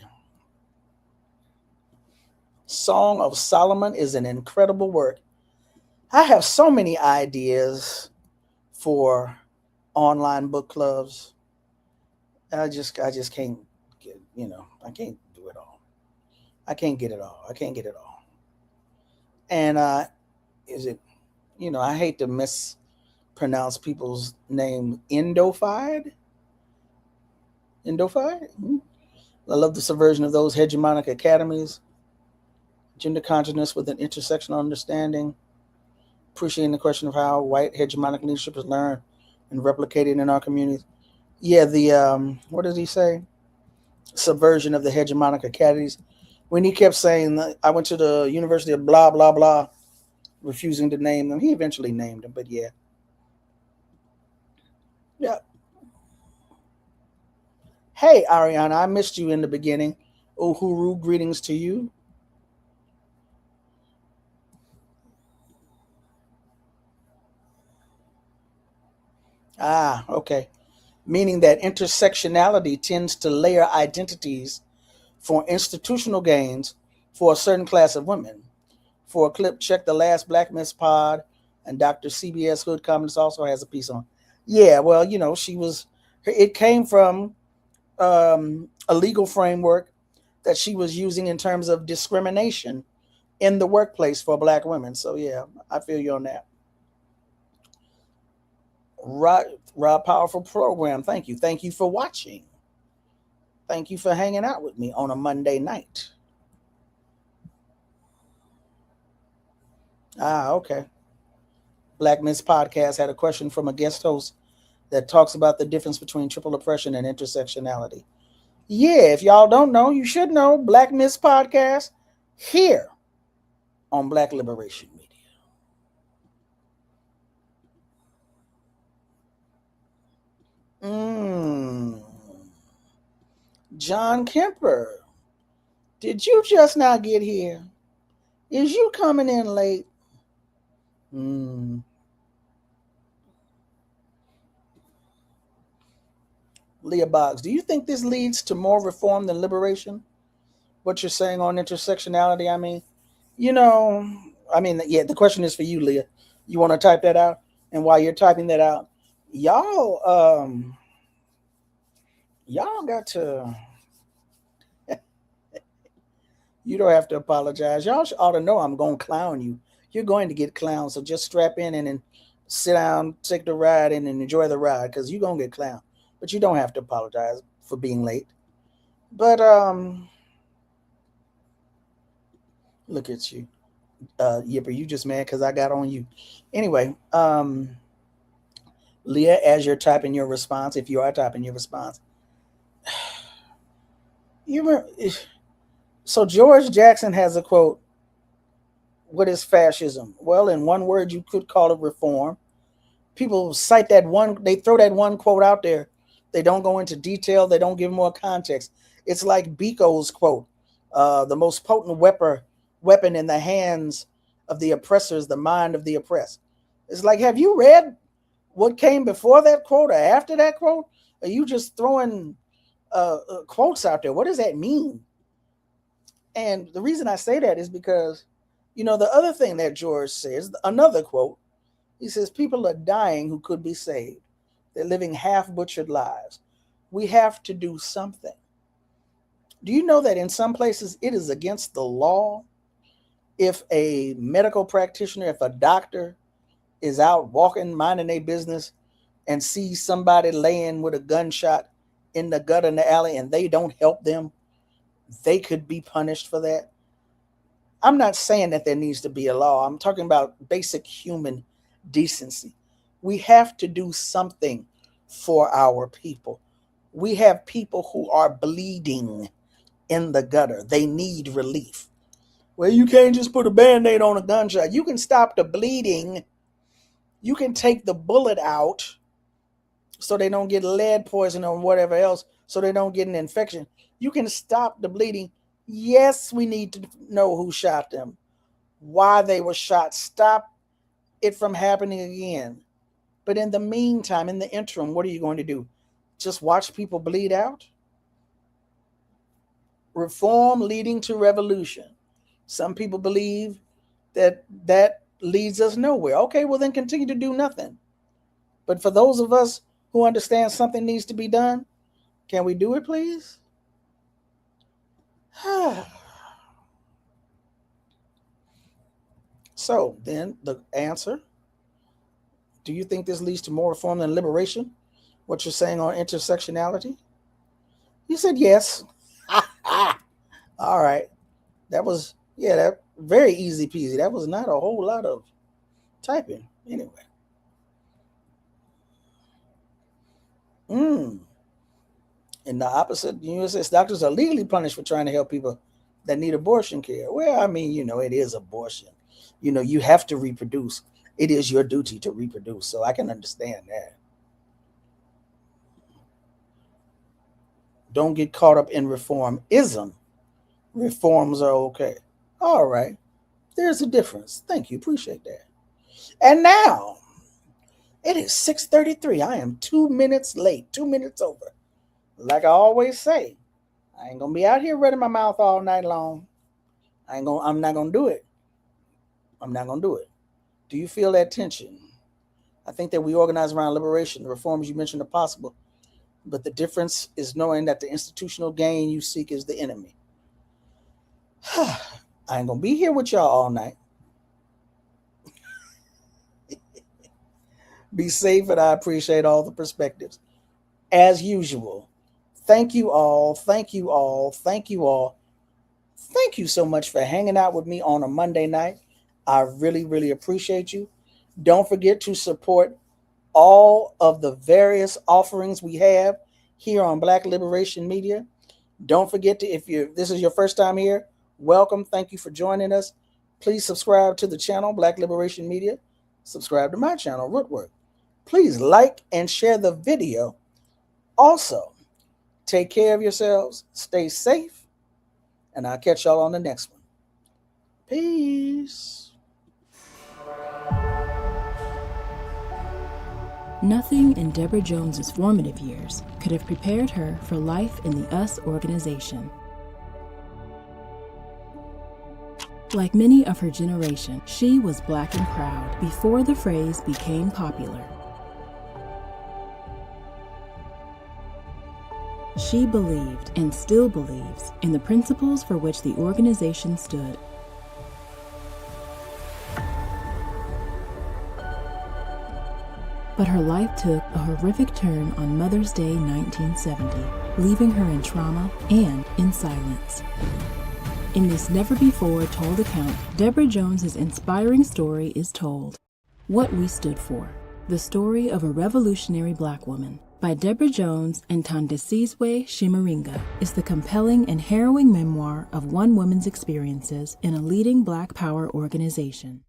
Song of Solomon is an incredible work. I have so many ideas for online book clubs. I just can't get, I can't do it all. I can't get it all. I can't get it all. And is it, I hate to mispronounce people's name. Indofied. Mhm. I love the subversion of those hegemonic academies. Gender consciousness with an intersectional understanding. Appreciating the question of how white hegemonic leadership is learned and replicated in our communities. Yeah, the what does he say? Subversion of the hegemonic academies. When he kept saying, I went to the University of blah blah blah, refusing to name them. He eventually named them, but yeah. Hey, Ariana, I missed you in the beginning. Uhuru, greetings to you. Ah, okay. Meaning that intersectionality tends to layer identities for institutional gains for a certain class of women. For a clip, check the last Black Miss Pod, and Dr. CBS Hood Comments also has a piece on. Yeah, well, it came from a legal framework that she was using in terms of discrimination in the workplace for Black women. So, yeah, I feel you on that. Rob, powerful program. Thank you. Thank you for watching. Thank you for hanging out with me on a Monday night. Ah, okay. Black Miss Podcast had a question from a guest host that talks about the difference between triple oppression and intersectionality. Yeah, if y'all don't know, you should know. Black Miss Podcast here on Black Liberation Media. John Kemper, did you just now get here? Is you coming in late? Leah Boggs, do you think this leads to more reform than liberation? What you're saying on intersectionality, yeah, the question is for you, Leah. You want to type that out? And while you're typing that out, y'all got to, you don't have to apologize. Y'all ought to know I'm going to clown you. You're going to get clowned, so just strap in and sit down, take the ride, and enjoy the ride, because you're going to get clowned. But you don't have to apologize for being late. But look at you. Yipper, you just mad because I got on you. Anyway, Leah, as you're typing your response, if you are typing your response, so George Jackson has a quote. What is fascism? Well, in one word, you could call it reform. People cite that one, they throw that one quote out there. They don't go into detail. They don't give more context. It's like Biko's quote, the most potent weapon in the hands of the oppressor is the mind of the oppressed. It's like, have you read what came before that quote or after that quote? Are you just throwing quotes out there? What does that mean? And the reason I say that is because, the other thing that George says, another quote, he says, people are dying who could be saved. They're living half butchered lives. We have to do something. Do you know that in some places it is against the law if a medical practitioner, if a doctor is out walking, minding their business, and sees somebody laying with a gunshot in the gutter in the alley and they don't help them, they could be punished for that. I'm not saying that there needs to be a law. I'm talking about basic human decency. We have to do something for our people. We have people who are bleeding in the gutter. They need relief. Well, you can't just put a Band-Aid on a gunshot. You can stop the bleeding. You can take the bullet out so they don't get lead poison or whatever else, so they don't get an infection. You can stop the bleeding. Yes, we need to know who shot them, why they were shot, stop it from happening again. But in the meantime, in the interim, what are you going to do? Just watch people bleed out? Reform leading to revolution. Some people believe that that leads us nowhere. Okay, well then continue to do nothing. But for those of us who understand something needs to be done, can we do it, please? So then the answer, do you think this leads to more reform than liberation? What you're saying on intersectionality? You said yes. All right. That was, that very easy peasy. That was not a whole lot of typing. Anyway. In the opposite, the United States doctors are legally punished for trying to help people that need abortion care. Well, I mean, it is abortion. You have to reproduce. It is your duty to reproduce. So I can understand that. Don't get caught up in reformism. Reforms are okay. All right. There's a difference. Thank you. Appreciate that. And now, it is 6:33. I am 2 minutes late, 2 minutes over. Like I always say, I ain't going to be out here running my mouth all night long. I'm not going to do it. I'm not going to do it. Do you feel that tension? I think that we organize around liberation. The reforms you mentioned are possible. But the difference is knowing that the institutional gain you seek is the enemy. I ain't going to be here with y'all all night. Be safe, and I appreciate all the perspectives. As usual, thank you all. Thank you all. Thank you all. Thank you so much for hanging out with me on a Monday night. I really, really appreciate you. Don't forget to support all of the various offerings we have here on Black Liberation Media. Don't forget to, if this is your first time here, welcome. Thank you for joining us. Please subscribe to the channel, Black Liberation Media. Subscribe to my channel, Rootwork. Please like and share the video. Also, take care of yourselves, stay safe, and I'll catch y'all on the next one. Peace. Nothing in Deborah Jones's formative years could have prepared her for life in the US organization. Like many of her generation, she was Black and proud before the phrase became popular. She believed, and still believes, in the principles for which the organization stood. But her life took a horrific turn on Mother's Day 1970, leaving her in trauma and in silence. In this never-before-told account, Deborah Jones's inspiring story is told. What We Stood For: The Story of a Revolutionary Black Woman, by Deborah Jones and Tandisizwe Shimaringa, is the compelling and harrowing memoir of one woman's experiences in a leading Black Power organization.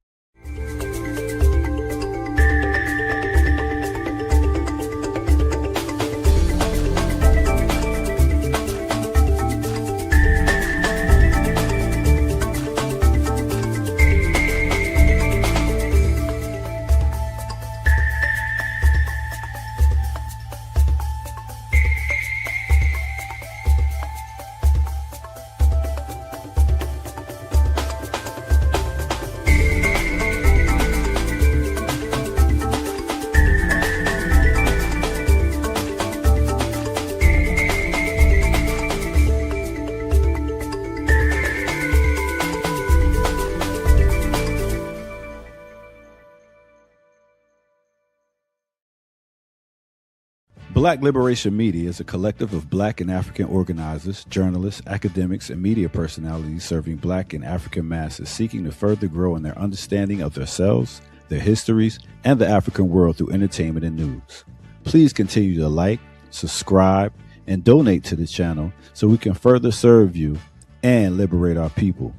Black Liberation Media is a collective of Black and African organizers, journalists, academics, and media personalities serving Black and African masses seeking to further grow in their understanding of themselves, their histories, and the African world through entertainment and news. Please continue to like, subscribe, and donate to the channel so we can further serve you and liberate our people.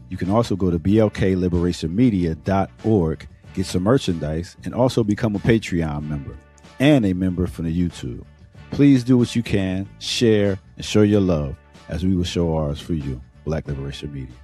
You can also go to blkliberationmedia.org, get some merchandise, and also become a Patreon member and a member from the YouTube. Please do what you can, share, and show your love as we will show ours for you. Black Liberation Media.